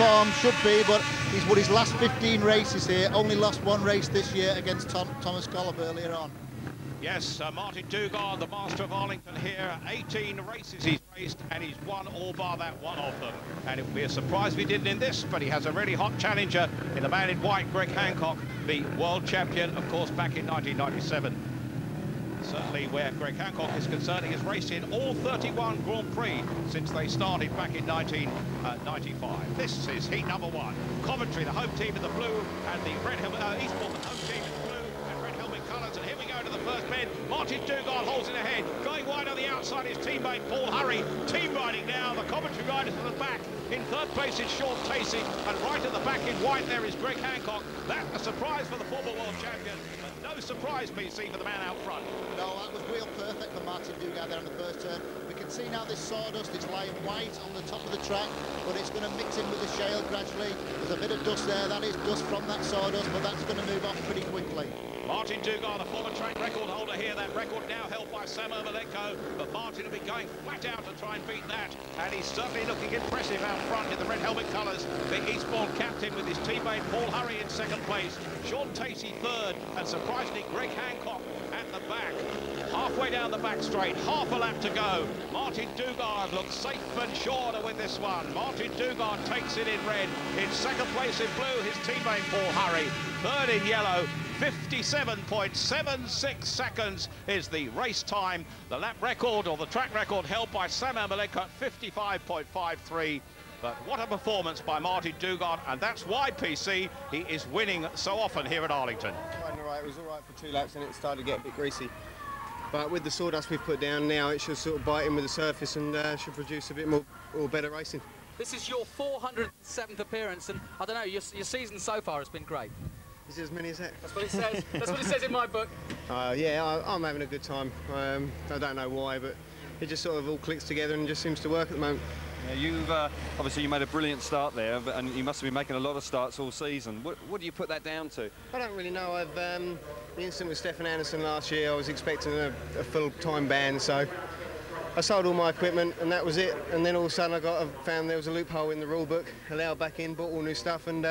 form, should be, but he's won his last 15 races here, only lost one race this year against Thomas Golub earlier on. Yes, Martin DUGARD, the master of Arlington here, 18 races he's raced and he's won all bar that one of them. And it would be a surprise if he didn't in this, but he has a really hot challenger in the man in white, Greg Hancock, the world champion, of course, back in 1997. Certainly where Greg Hancock is concerned, he has raced in all 31 Grand Prix since they started back in 1995. This is heat number 1. Coventry, the home team in the blue, and the red helmet, Eastbourne, the home team in the blue and red helmet colours. And here we go to the first bend. Martin DUGARD holds it ahead. Going wide on the outside, his teammate Paul Hurry. Team riding now, the Coventry riders at the back. In third place is Sean Tacey, and right at the back in white there is Greg Hancock. That's a surprise for the former world champion, but no surprise, PC, for the man out front. No, that was real perfect for Martin DUGARD there on the first turn. We can see now this sawdust, it's lying white on the top of the track, but it's going to mix in with the shale gradually. There's a bit of dust there, that is dust from that sawdust, but that's going to move off pretty quickly. Martin DUGARD, the former track record holder here. That record now held by Sam Ermolenko, but Martin will be going flat out to try and beat that, and he's certainly looking impressive out front in the red helmet colours. The Eastbourne captain with his teammate Paul Hurry in second place, Sean Tacey third, and surprisingly Greg Hancock at the back. Halfway down the back straight, half a lap to go. Martin DUGARD looks safe and sure to win this one. Martin DUGARD takes it in red. In second place in blue, his teammate Paul Hurry. Third in yellow. 57.76 seconds is the race time. The lap record, or the track record, held by Sam Ermolenko at 55.53. But what a performance by Martin DUGARD, and that's why, PC, he is winning so often here at Arlington. It was all right for 2 laps and it started to get a bit greasy. But with the sawdust we've put down now, it should sort of bite in with the surface and should produce a bit more or better racing. This is your 407th appearance, and I don't know, your season so far has been great. Is it as many as that? That's what it says. That's what it says in my book. Yeah, I'm having a good time. I don't know why, but it just sort of all clicks together and just seems to work at the moment. Yeah, you've obviously you made a brilliant start there, and you must have been making a lot of starts all season. What do you put that down to? I don't really know. I've the incident with Stefan Anderson last year, I was expecting a full-time ban, so I sold all my equipment and that was it. And then all of a sudden I found there was a loophole in the rule book, allowed back in, bought all new stuff, and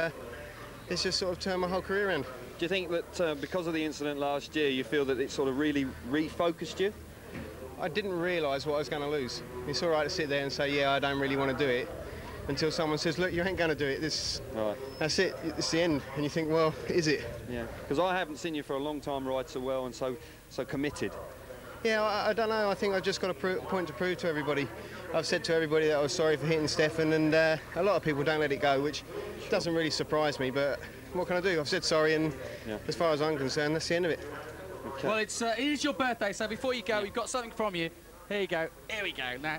it's just sort of turned my whole career around. Do you think that because of the incident last year, you feel that it sort of really refocused you? I didn't realise what I was going to lose. It's all right to sit there and say, yeah, I don't really want to do it, until someone says, look, you ain't going to do it. Right. That's it. It's the end. And you think, well, is it? Yeah, because I haven't seen you for a long time ride so well and so committed. Yeah, I don't know. I think I've just got a point to prove to everybody. I've said to everybody that I was sorry for hitting Stefan, and a lot of people don't let it go, which doesn't really surprise me, but what can I do? I've said sorry, and as far as I'm concerned, that's the end of it. Okay. Well, it is your birthday, so before you go, we've got something from you. Here you go. Here we go. Now,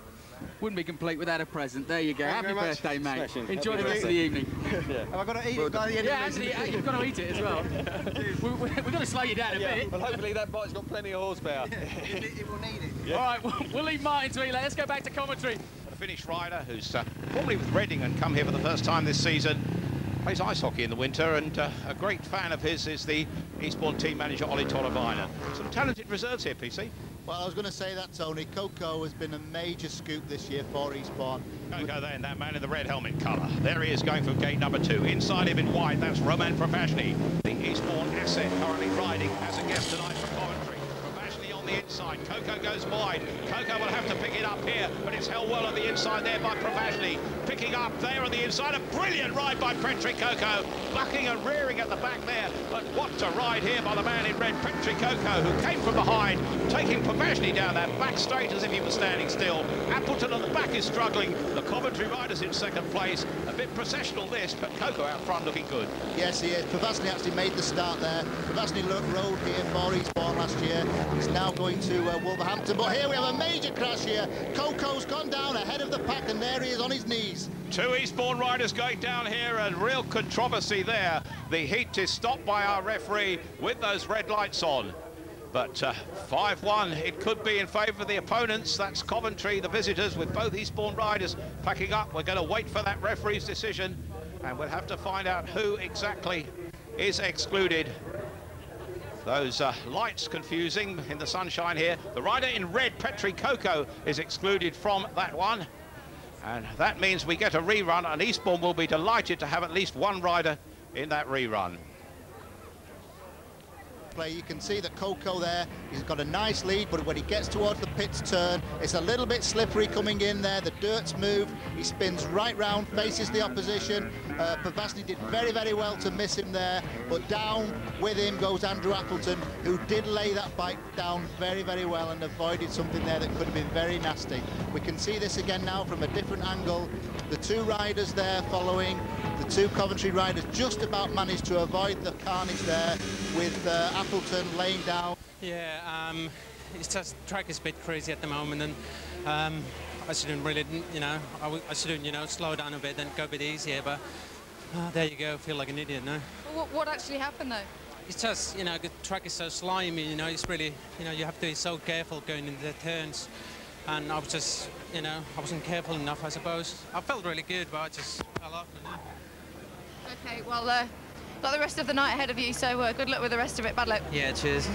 wouldn't be complete without a present. There you go. Happy birthday, mate. Smashing. Enjoy the rest of the evening. Yeah. Have I got to eat it by the end of the Anthony, you've got to eat it as well. We've got to slow you down a bit. Well, hopefully that bike's got plenty of horsepower. It will need it. Yeah. All right, we'll leave Martin to eat. Let's go back to Coventry. A Finnish rider who's formerly with Reading and come here for the first time this season. Plays ice hockey in the winter, and a great fan of his is the Eastbourne team manager, Olli Tolvainen. Some talented reserves here, PC. Well, I was going to say that, Tony. KOKKO has been a major scoop this year for Eastbourne. KOKKO then, that man in the red helmet colour. There he is going for gate number 2. Inside him in white, that's Roman POVAZHNY, the Eastbourne asset currently riding as a guest tonight for Coventry. POVAZHNY on the inside. KOKKO goes wide. KOKKO will have to pick it up here, but it's held well on the inside there by POVAZHNY. Picking up there on the inside, a brilliant ride by Petri KOKKO, bucking and rearing at the back there, but what a ride here by the man in red, Petri KOKKO, who came from behind, taking POVAZHNY down that back straight as if he was standing still. Appleton on the back is struggling, the Coventry riders in second place, a bit processional this, but KOKKO out front looking good. Yes, he is. POVAZHNY actually made the start there. POVAZHNY rode here for Eastbourne last year. He's now going to Wolverhampton, but here we have a major crash here. KOKKO's gone down ahead of the pack, and there he is on his knees. 2 Eastbourne riders going down here, and real controversy there. The heat is stopped by our referee with those red lights on. But 5-1, it could be in favour of the opponents. That's Coventry, the visitors, with both Eastbourne riders packing up. We're going to wait for that referee's decision, and we'll have to find out who exactly is excluded. Those lights confusing in the sunshine here. The rider in red, Petri KOKKO, is excluded from that one. And that means we get a rerun, and Eastbourne will be delighted to have at least one rider in that rerun. You can see that KOKKO there, he's got a nice lead, but when he gets towards the pits turn, it's a little bit slippery coming in there. The dirt's moved, he spins right round, faces the opposition. POVAZHNY did very, very well to miss him there, but down with him goes Andrew Appleton, who did lay that bike down very, very well and avoided something there that could have been very nasty. We can see this again now from a different angle. The two riders there following, the two Coventry riders just about managed to avoid the carnage there with Appleton laying down. Yeah, it's just track is a bit crazy at the moment, and I shouldn't really, I shouldn't, slow down a bit and go a bit easier. But there you go, feel like an idiot now. What actually happened though? It's just, the track is so slimy. It's really, you have to be so careful going into the turns. And I was just, I wasn't careful enough, I suppose. I felt really good, but I just fell off. Okay, well, got the rest of the night ahead of you, so good luck with the rest of it. Bad luck. Yeah, cheers.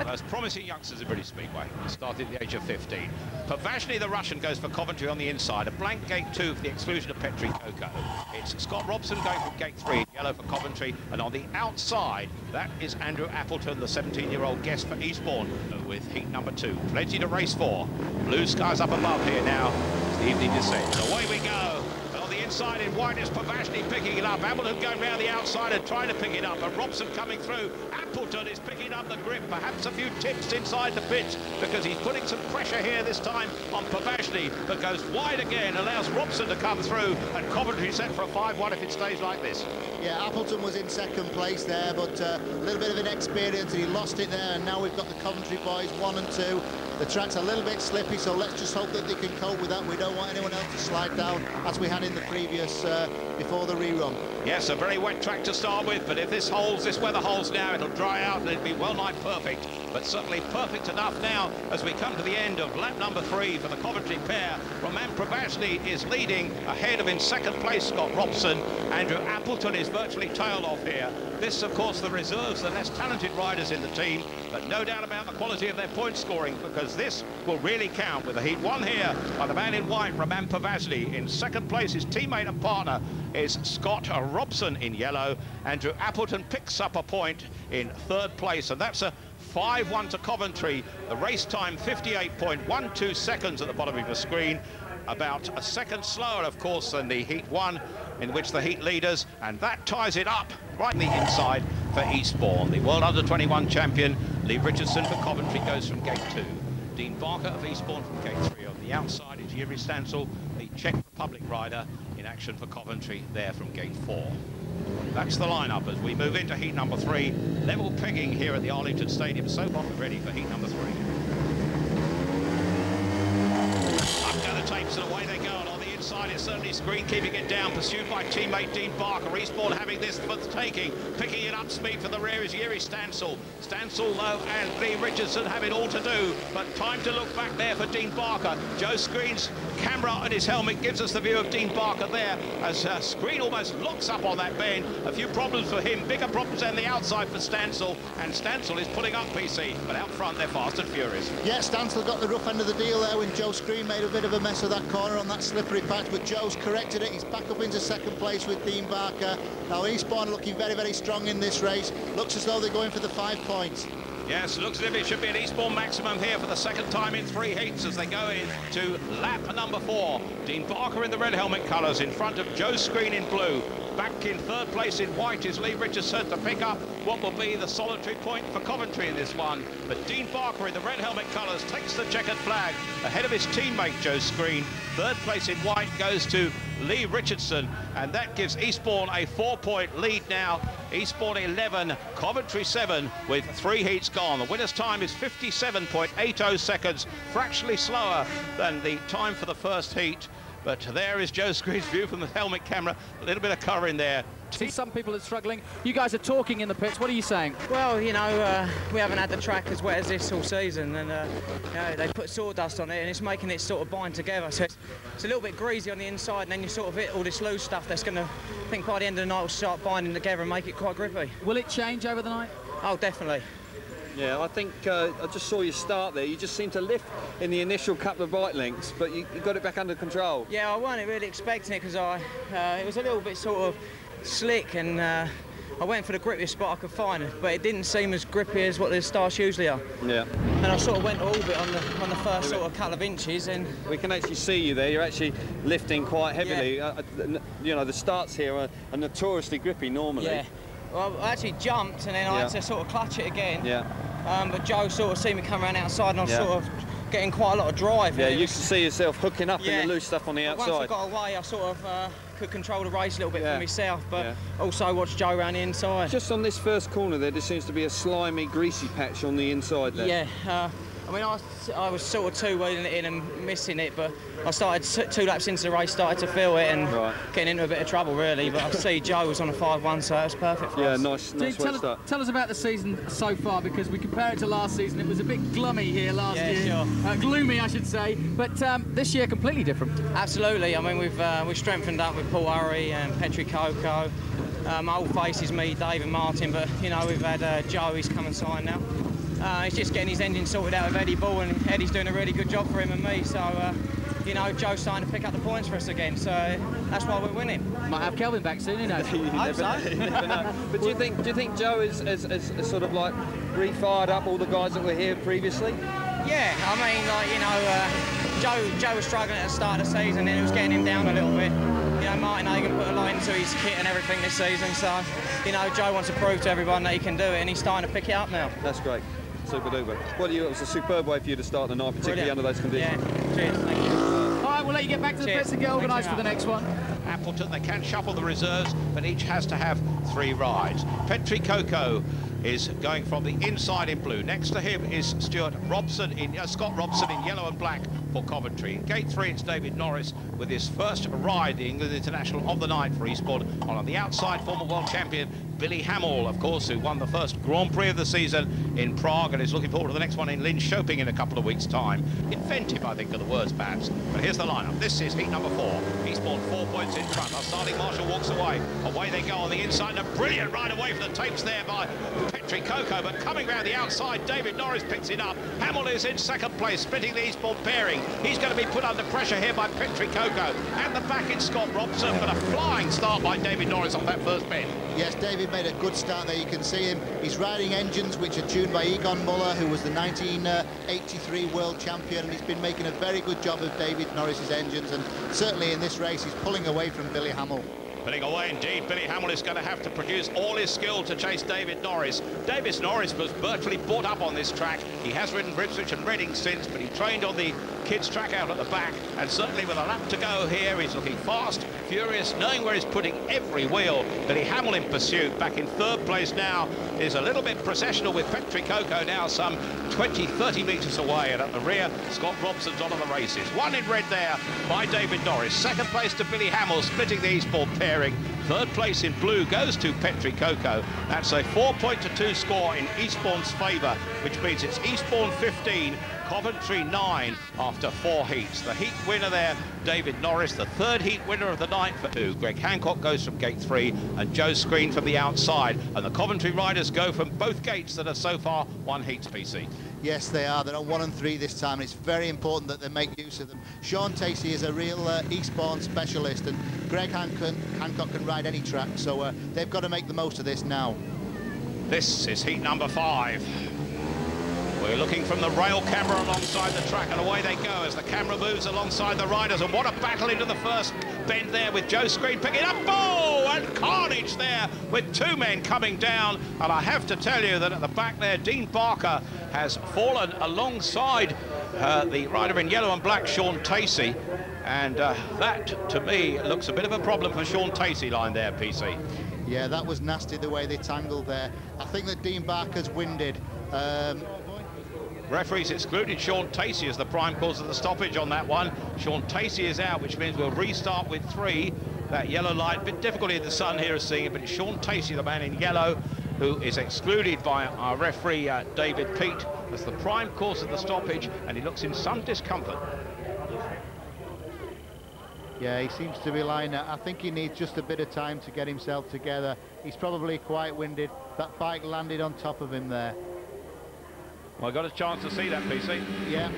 Most promising youngsters in British Speedway, started at the age of 15. POVAZHNY, the Russian, goes for Coventry on the inside. A blank gate 2 for the exclusion of Petri KOKKO. It's Scott Robson going from gate 3 in yellow for Coventry. And on the outside, that is Andrew Appleton, the 17-year-old guest for Eastbourne, with heat number 2. Plenty to race for. Blue skies up above here now as the evening descends. Away we go. Inside in white is POVAZHNY picking it up. Appleton going round the outside and trying to pick it up. And Robson coming through. Appleton is picking up the grip. Perhaps a few tips inside the pits because he's putting some pressure here this time on POVAZHNY, but goes wide again, allows Robson to come through, and Coventry set for a 5-1 if it stays like this. Yeah, Appleton was in second place there, but a little bit of inexperience, and he lost it there, and now we've got the Coventry boys 1 and 2. The track's a little bit slippy, so let's just hope that they can cope with that. We don't want anyone else to slide down as we had in the previous, before the rerun. Yes, a very wet track to start with, but if this weather holds now, it'll dry out and it'll be well-nigh perfect. But certainly perfect enough now as we come to the end of lap number 3 for the Coventry pair. Roman POVAZHNY is leading ahead of in second place Scott Robson. Andrew Appleton is virtually tailed off here. This, of course, the reserves, the less talented riders in the team, but no doubt about the quality of their point scoring, because this will really count with a heat 1 here by the man in white, Roman POVAZHNY. In second place, his teammate and partner is Scott Robson in yellow. Andrew Appleton picks up a point in third place, and that's a 5-1 to Coventry. The race time 58.12 seconds at the bottom of the screen, about a second slower, of course, than the heat 1 in which the heat leaders, and that ties it up right in the inside for Eastbourne. The World Under-21 champion, Lee Richardson for Coventry, goes from gate 2. Dean Barker of Eastbourne from gate 3. On the outside is Yuri Stancil, the Czech Republic rider, in action for Coventry there from gate 4. That's the lineup as we move into heat number 3. Level pegging here at the Arlington Stadium, so hot and ready for heat number 3. Up go the tapes and away they go, and on the inside it's certainly Screen keeping it down, pursued by teammate Dean Barker. Eastbourne having this for the taking, picking it up speed for the rear is Yuri Stancil. Stancil, though, and Lee Richardson have it all to do, but time to look back there for Dean Barker. Joe Screen's camera on his helmet gives us the view of Dean Barker there as Screen almost locks up on that bend. A few problems for him, bigger problems on the outside for Stancil, and Stancil is pulling up PC, but out front they're fast and furious. Yeah, Stancil got the rough end of the deal there when Joe Screen made a bit of a mess of that corner on that slippery patch, but Joe's corrected it. He's back up into second place with Dean Barker. Now Eastbourne looking very, very strong in this race. Looks as though they're going for the 5 points. Yes, looks as if it should be an Eastbourne maximum here for the second time in 3 heats as they go in to lap number 4. Dean Barker in the red helmet colours in front of Joe Screen in blue. Back in third place in white is Lee Richardson to pick up what will be the solitary point for Coventry in this one. But Dean Barker in the red helmet colours takes the checkered flag ahead of his teammate Joe Screen. Third place in white goes to Lee Richardson, and that gives Eastbourne a 4-point lead now. Eastbourne 11, Coventry 7 with 3 heats gone. The winner's time is 57.80 seconds, fractionally slower than the time for the first heat. But there is Joe Screen's view from the helmet camera. A little bit of colour in there. See, some people are struggling. You guys are talking in the pits. What are you saying? Well, we haven't had the track as wet as this all season, and they put sawdust on it, and it's making it sort of bind together. So it's a little bit greasy on the inside, and then you sort of hit all this loose stuff that's going to, I think by the end of the night, will start binding together and make it quite grippy. Will it change over the night? Oh, definitely. Yeah, I think I just saw you start there. You just seemed to lift in the initial couple of bike links, but you got it back under control. Yeah, I wasn't really expecting it because it was a little bit sort of slick, and I went for the grippiest spot I could find, but it didn't seem as grippy as what the starts usually are. Yeah. And I sort of went to orbit on the first sort of couple of inches, and we can actually see you there. You're actually lifting quite heavily. Yeah. You know, the starts here are notoriously grippy normally. Yeah. Well, I actually jumped, and then I had to sort of clutch it again. Yeah. But Joe sort of seen me come around outside, and I was sort of getting quite a lot of drive. Yeah, you can see yourself hooking up in the loose stuff on the outside. Once I got away, I sort of could control the race a little bit for myself, but also watch Joe around the inside. Just on this first corner there seems to be a slimy, greasy patch on the inside there. Yeah, I mean, I was sort of two-wheeling it in and missing it, but I started 2 laps into the race, started to feel it and getting into a bit of trouble, really. But I see Joe was on a 5-1, so it was perfect for us. Yeah, nice way to start. Tell us about the season so far, because we compare it to last season. It was a bit gloomy here last year. Sure. Gloomy, I should say. But this year, completely different. Absolutely. I mean, we've strengthened up with Paul Hurry and Petri KOKKO. My old face is me, Dave and Martin, but, you know, we've had Joe, he's come and signed now. He's just getting his engine sorted out with Eddie Ball, and Eddie's doing a really good job for him and me. So, you know, Joe's starting to pick up the points for us again. So that's why we're winning. Might have Kelvin back soon, who knows? You never know. But do you think Joe is sort of like re-fired up all the guys that were here previously? Yeah, I mean, like, you know, Joe was struggling at the start of the season, and it was getting him down a little bit. You know, Martin Hagen put a line into his kit and everything this season. So, you know, Joe wants to prove to everyone that he can do it, and he's starting to pick it up now. That's great. Super duper. Well, it was a superb way for you to start the night, particularly under those conditions. Yeah, cheers, thank you. All right, we'll let you get back to the pits and get organised for the next one. Appleton, they can shuffle the reserves, but each has to have 3 rides. Petri KOKKO is going from the inside in blue. Next to him is Scott Robson in yellow and black for Coventry. In gate 3, it's David Norris with his first ride, the England International of the night for Eastbourne. On the outside, former world champion Billy HAMILL, of course, who won the first Grand Prix of the season in Prague and is looking forward to the next one in Linköping in a couple of weeks' time. Inventive, I think, are the words, perhaps. But here's the lineup. This is heat number 4. Eastbourne 4 points in front. Our starting marshal walks away. Away they go on the inside. And a brilliant ride away from the tapes there by Petri KOKKO. But coming round the outside, David Norris picks it up. HAMILL is in second place, splitting the Eastbourne pairing. He's going to be put under pressure here by Petri KOKKO. And the back in Scott Robson, but a flying start by David Norris on that first bend. Yes, David made a good start there. You can see him. He's riding engines which are tuned by Egon Muller, who was the 1983 world champion, and he's been making a very good job of David Norris's engines, and certainly in this race he's pulling away from Billy HAMILL. Pulling away indeed. Billy HAMILL is going to have to produce all his skill to chase David Norris. David Norris was virtually brought up on this track. He has ridden Ipswich and Reading since, but he trained on the kids' track out at the back, and certainly with a lap to go here, he's looking fast, furious, knowing where he's putting every wheel. Billy HAMILL in pursuit, back in third place now, is a little bit processional with Petri KOKKO now some 20-30 metres away, and at the rear, Scott Robson's on the races. 1 in red there by David Norris. Second place to Billy HAMILL, splitting the Eastbourne pairing. Third place in blue goes to Petri KOKKO. That's a 4-2 score in Eastbourne's favour, which means it's Eastbourne 15, Coventry 9 after 4 heats. The heat winner there, David Norris, the third heat winner of the night for 2. Greg HANCOCK goes from gate 3 and Joe Screen from the outside. And the Coventry riders go from both gates that are so far 1 heats, PC. Yes, they are. They're on 1 and 3 this time, and it's very important that they make use of them. Sean Tacey is a real Eastbourne specialist, and Greg Hancock can ride any track, so they've got to make the most of this now. This is heat number 5. We're looking from the rail camera alongside the track, and away they go as the camera moves alongside the riders. And what a battle into the first bend there with Joe Screen picking up. Oh, and carnage there with 2 men coming down. And I have to tell you that at the back there, Dean Barker has fallen alongside the rider in yellow and black, Sean Tacey. And that, to me, looks a bit of a problem for Sean Tacey line there, PC. Yeah, that was nasty the way they tangled there. I think that Dean Barker's winded. Referees excluded Sean Tacey as the prime cause of the stoppage on that one. Sean Tacey is out, which means we'll restart with 3. That yellow light, a bit difficult in the sun here of seeing it, but it's Sean Tacey, the man in yellow, who is excluded by our referee, David Peat, as the prime cause of the stoppage, and he looks in some discomfort. Yeah, he seems to be lying. I think he needs just a bit of time to get himself together. He's probably quite winded. That bike landed on top of him there. Well, I got a chance to see that, PC. Yeah,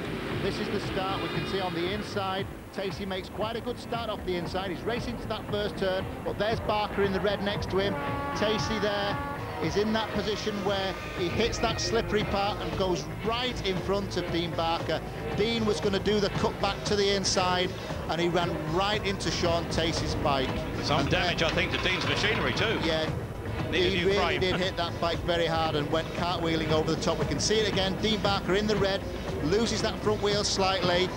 this is the start. We can see on the inside, Tacey makes quite a good start off the inside. He's racing to that first turn, but there's Barker in the red next to him. Tacey there is in that position where he hits that slippery part and goes right in front of Dean Barker. Dean was going to do the cut back to the inside, and he ran right into Sean Tacey's bike. Some damage, I think, to Dean's machinery too. Yeah. He really did hit that bike very hard and went cartwheeling over the top. We can see it again. Dean Barker in the red, loses that front wheel slightly.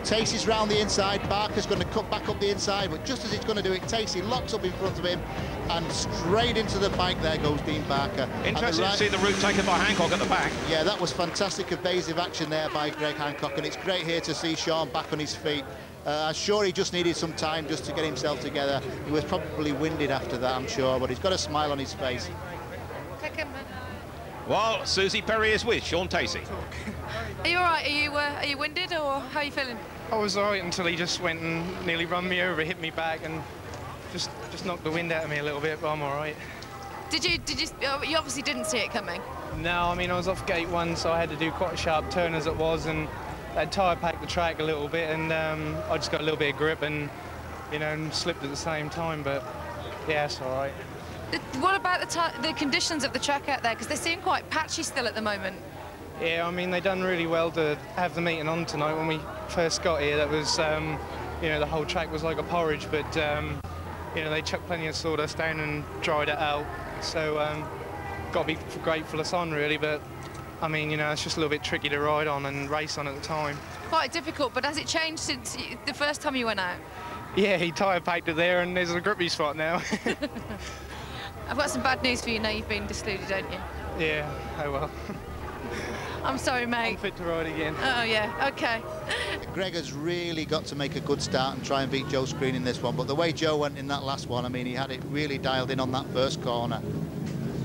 Tacey's round the inside. Barker's going to cut back up the inside, but just as he's going to do it, Tacey locks up in front of him, and straight into the bike there goes Dean Barker. Interesting to see the route taken by Hancock at the back. Yeah, that was fantastic evasive action there by Greg Hancock, and it's great here to see Sean back on his feet. I'm sure he just needed some time just to get himself together. He was probably winded after that, I'm sure, but he's got a smile on his face. Well, Susie Perry is with Sean Tacey. Are you all right? Are you winded, or how are you feeling? I was all right until he just went and nearly run me over, hit me back, and just knocked the wind out of me a little bit, but I'm all right. You obviously didn't see it coming? No, I mean, I was off gate 1, so I had to do quite a sharp turn as it was, and I'd tyre packed the track a little bit, and I just got a little bit of grip and, you know, and slipped at the same time, but yeah, it's all right. What about the conditions of the track out there? Because they seem quite patchy still at the moment. Yeah, I mean, they done really well to have the meeting on tonight. When we first got here, that was, you know, the whole track was like a porridge, but, you know, they chucked plenty of sawdust down and dried it out. So, got to be grateful it's on, really, but, I mean, you know, it's just a little bit tricky to ride on and race on at the time. Quite difficult, but has it changed since the first time you went out? Yeah, he tyre packed it there, and there's a grippy spot now. I've got some bad news for you now. You've been discluded, don't you? Yeah, oh well. I'm sorry, mate. I'm fit to ride again. Oh, yeah, OK. Greg has really got to make a good start and try and beat Joe Screen in this one, but the way Joe went in that last one, I mean, he had it really dialed in on that first corner.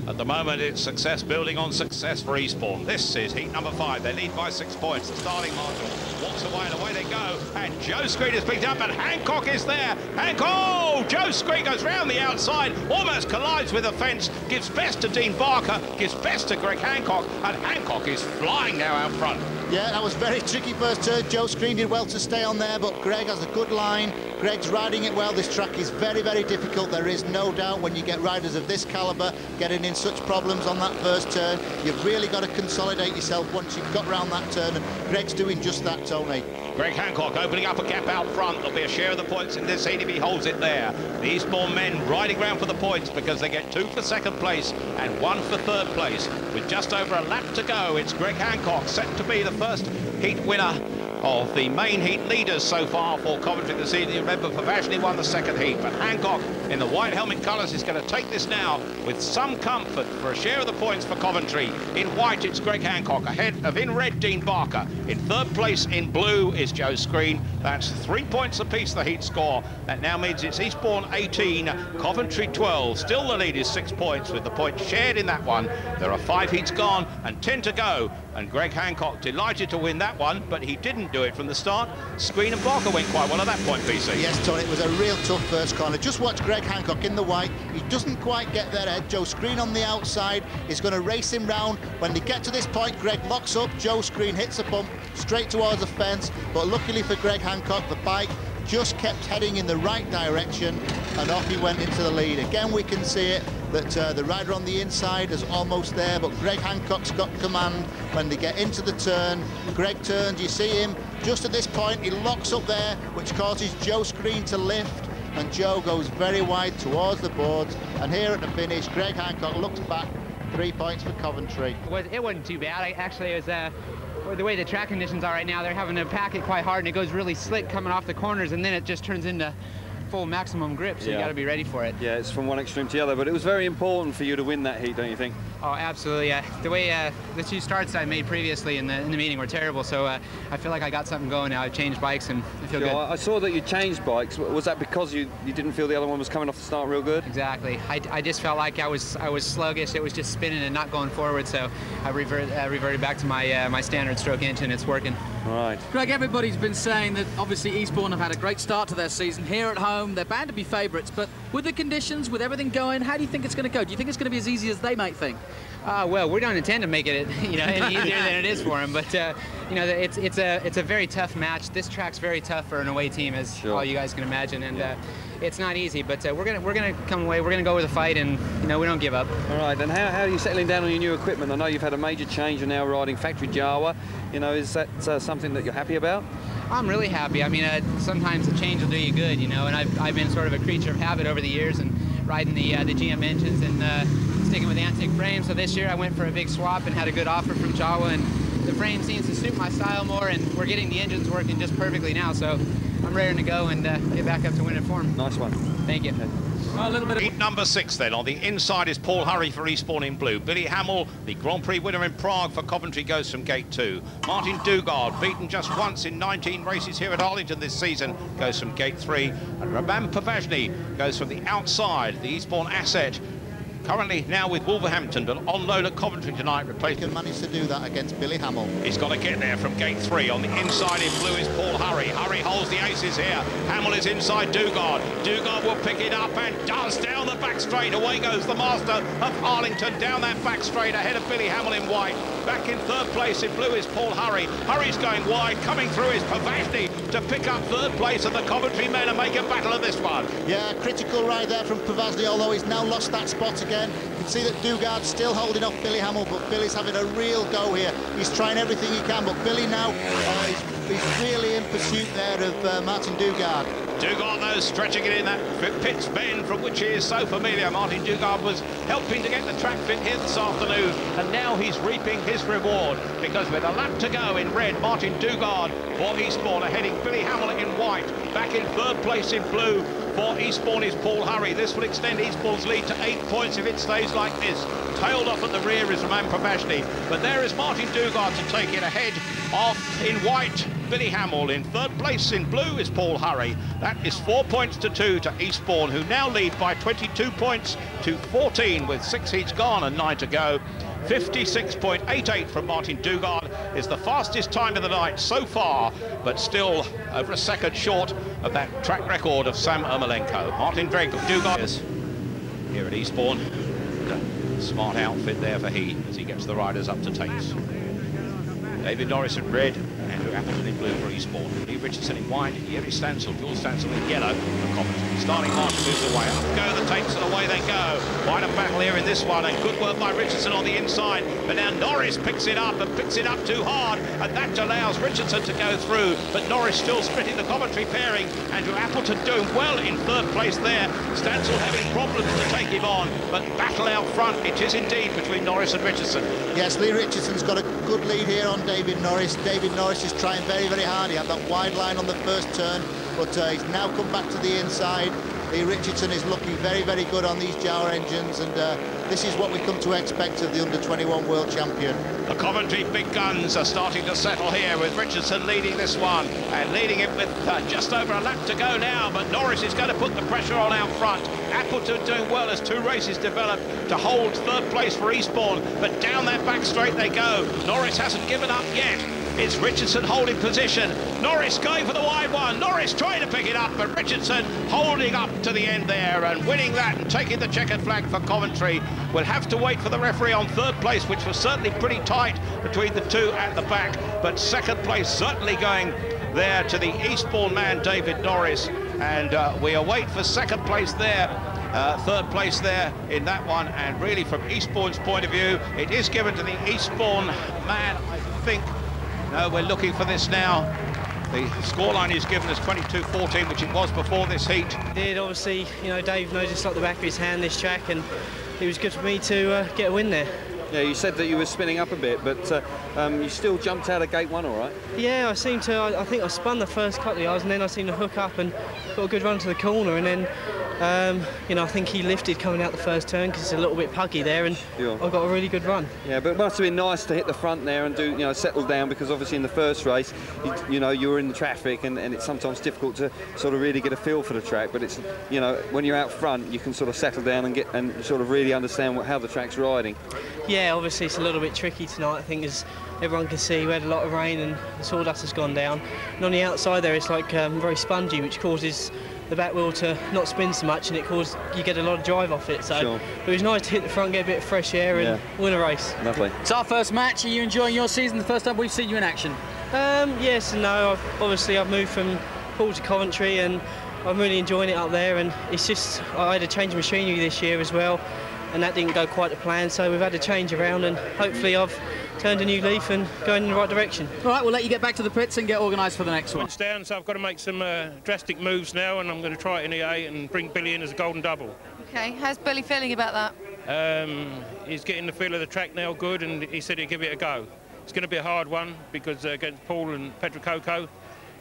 At the moment, it's success building on success for Eastbourne. This is heat number 5. They lead by 6 points. The starting marshal walks away, and away they go. And Joe Screen is picked up, and Hancock is there. Hancock! Oh, Joe Screen goes round the outside, almost collides with the fence, gives best to Dean Barker, gives best to Greg Hancock, and Hancock is flying now out front. Yeah, that was very tricky first turn. Joe Screen did well to stay on there, but Greg has a good line. Greg's riding it well. This track is very, very difficult. There is no doubt when you get riders of this calibre getting in such problems on that first turn, you've really got to consolidate yourself once you've got round that turn, and Greg's doing just that, Tony. Greg Hancock opening up a gap out front. There'll be a share of the points in this heat if he holds it there. The Eastbourne men riding round for the points because they get 2 for second place and 1 for third place. With just over a lap to go, it's Greg Hancock set to be the first heat winner of the main heat leaders so far for Coventry this evening. Remember, POVAZHNY won the second heat, but Hancock in the white helmet colours is going to take this now with some comfort for a share of the points for Coventry. In white, it's Greg Hancock, ahead of in red Dean Barker. In third place in blue is Joe Screen. That's 3 points apiece, the heat score. That now means it's Eastbourne 18, Coventry 12. Still the lead is 6 points with the points shared in that one. There are 5 heats gone and 10 to go. And Greg Hancock delighted to win that one, but he didn't do it from the start. Screen and Barker went quite well at that point, PC. Yes, Tony, it was a real tough first corner. Just watch Greg Hancock in the white. He doesn't quite get there ahead. Joe Screen on the outside is going to race him round. When they get to this point, Greg locks up. Joe Screen hits a bump straight towards the fence. But luckily for Greg Hancock, the bike just kept heading in the right direction, and off he went into the lead. Again, we can see it, that the rider on the inside is almost there, but Greg Hancock's got command when they get into the turn. Greg turns, you see him just at this point, he locks up there, which causes Joe Screen to lift, and Joe goes very wide towards the boards. And here at the finish, Greg Hancock looks back, 3 points for Coventry. It wasn't too bad. Actually, it was the way the track conditions are right now, they're having to pack it quite hard, and it goes really slick coming off the corners, and then it just turns into full maximum grip, so you got to be ready for it. Yeah, it's from one extreme to the other, but it was very important for you to win that heat, don't you think? Oh, absolutely. The way the 2 starts I made previously in the meeting were terrible, so I feel like I got something going now. I've changed bikes and I feel good. I saw that you changed bikes. Was that because you didn't feel the other one was coming off the start real good? Exactly. I just felt like I was sluggish. It was just spinning and not going forward, so I reverted back to my my standard stroke engine. It's working. All right. Greg, everybody's been saying that obviously Eastbourne have had a great start to their season here at home. They're bound to be favourites, but with the conditions, with everything going, how do you think it's going to go? Do you think it's going to be as easy as they might think? Well, we don't intend to make it, you know, any easier than it is for them. But you know, it's a very tough match. This track's very tough for an away team, as all you guys can imagine, and it's not easy. But we're gonna come away. We're gonna go with a fight, and you know, we don't give up. All right. And how are you settling down on your new equipment? I know you've had a major change and now riding factory Jawa. You know, is that something that you're happy about? I'm really happy. I mean, sometimes a change will do you good, you know. And I've been sort of a creature of habit over the years, and riding the GM engines and sticking with the antique frame. So this year I went for a big swap and had a good offer from Jawa, and the frame seems to suit my style more, and we're getting the engines working just perfectly now. So I'm ready to go and get back up to winning form. Nice one. Thank you. A little bit of number 6 then. On the inside is Paul Hurry for Eastbourne in blue. Billy Hamill, the Grand Prix winner in Prague for Coventry, goes from gate 2. Martin DUGARD, beaten just once in 19 races here at Arlington this season, goes from gate 3. And POVAZHNY goes from the outside, the Eastbourne asset. Currently now with Wolverhampton, but on loan at Coventry tonight, replacing. Managed to do that against Billy Hamill. He's got to get there from gate 3. On the inside in blue is Paul Hurry. Hurry holds the aces here. Hamill is inside DUGARD. DUGARD will pick it up and does down the back straight. Away goes the master of Arlington down that back straight ahead of Billy Hamill in white. Back in 3rd place in blue is Paul Hurry. Hurry's going wide. Coming through is POVAZHNY to pick up 3rd place, and the Coventry men are making battle of this one. Yeah, critical ride there from POVAZHNY, although he's now lost that spot again. You can see that DUGARD's still holding off Billy Hamill, but Billy's having a real go here. He's trying everything he can, but Billy now he's really in pursuit there of Martin DUGARD. DUGARD, though, stretching it in that pit's bend from which he is so familiar. Martin DUGARD was helping to get the track fit here this afternoon, and now he's reaping his reward, because with a lap to go in red, Martin DUGARD for Eastbourne are heading Billy Hamill in white. Back in 3rd place in blue for Eastbourne is Paul Hurry. This will extend Eastbourne's lead to 8 points if it stays like this. Tailed off at the rear is POVAZHNY, but there is Martin DUGARD to take it ahead of, in white, Billy Hamill. In 3rd place in blue is Paul Hurry. That is 4 points to 2 to Eastbourne, who now lead by 22 points to 14 with 6 heats gone and 9 to go. 56.88 from Martin DUGARD is the fastest time of the night so far, but still over a second short of that track record of Sam Ermolenko. Martin DUGARD is here at Eastbourne. Smart outfit there for he as he gets the riders up to Tates. David Norris in red, Andrew Appleton in blue for Eastbourne. Lee Richardson in white, Yeri Stansel, Jules Stansel in yellow for Coventry. Starting march moves away. Up go the Tates and away they go. Quite a battle here in this one, and good work by Richardson on the inside. But now Norris picks it up and picks it up too hard, and that allows Richardson to go through. But Norris still splitting the Coventry pairing. Andrew Appleton doing well in 3rd place there. Stansel having problems to take him on, but battle out front it is indeed between Norris and Richardson. Yes, Lee Richardson's got a good lead here on David Norris. David Norris is trying very, very hard. He had that wide line on the first turn, but he's now come back to the inside. Lee Richardson is looking very, very good on these Jawa engines, and this is what we come to expect of the under-21 world champion. The Coventry big guns are starting to settle here, with Richardson leading this one, and leading it with just over a lap to go now, but Norris is going to put the pressure on out front. Appleton doing well as 2 races develop to hold 3rd place for Eastbourne, but down that back straight they go. Norris hasn't given up yet. It's Richardson holding position. Norris going for the wide one. Norris trying to pick it up, but Richardson holding up to the end there and winning that and taking the checkered flag for Coventry. We'll have to wait for the referee on 3rd place, which was certainly pretty tight between the 2 at the back, but 2nd place certainly going there to the Eastbourne man, David Norris, and we await for 2nd place there. 3rd place there in that one, and really from Eastbourne's point of view, it is given to the Eastbourne man, I think. No, we're looking for this now. The scoreline is given as 22-14, which it was before this heat. Did obviously, you know, Dave knows it's like the back of his hand, this track, and it was good for me to get a win there. Yeah, you said that you were spinning up a bit, but you still jumped out of gate 1 all right? Yeah, I think I spun the first couple of yards, and then I seemed to hook up and got a good run to the corner, and then You know, I think he lifted coming out the first turn because it's a little bit puggy there, and I got a really good run. Yeah, but it must have been nice to hit the front there and do, you know, settle down, because obviously in the first race, you know, you were in the traffic, and it's sometimes difficult to sort of really get a feel for the track. But it's, you know, when you're out front, you can sort of settle down and sort of really understand how the track's riding. Yeah, obviously it's a little bit tricky tonight. I think as everyone can see, we had a lot of rain and the sawdust has gone down. And on the outside there, it's like very spongy, which causes the back wheel to not spin so much, and you get a lot of drive off it. So it was nice to hit the front, get a bit of fresh air, and win a race. Lovely. It's our first match. Are you enjoying your season? The first time we've seen you in action. Yes and no. I've moved from Poole to Coventry, and I'm really enjoying it up there. And it's just, I had a change of machinery this year as well, and that didn't go quite to plan. So we've had a change around, and hopefully I've turned a new leaf and going in the right direction. All right, we'll let you get back to the pits and get organised for the next one. Points down, so I've got to make some drastic moves now, and I'm going to try it in EA and bring Billy in as a golden double. Okay, how's Billy feeling about that? He's getting the feel of the track now good, and he said he'd give it a go. It's going to be a hard one because against Paul and Petri KOKKO,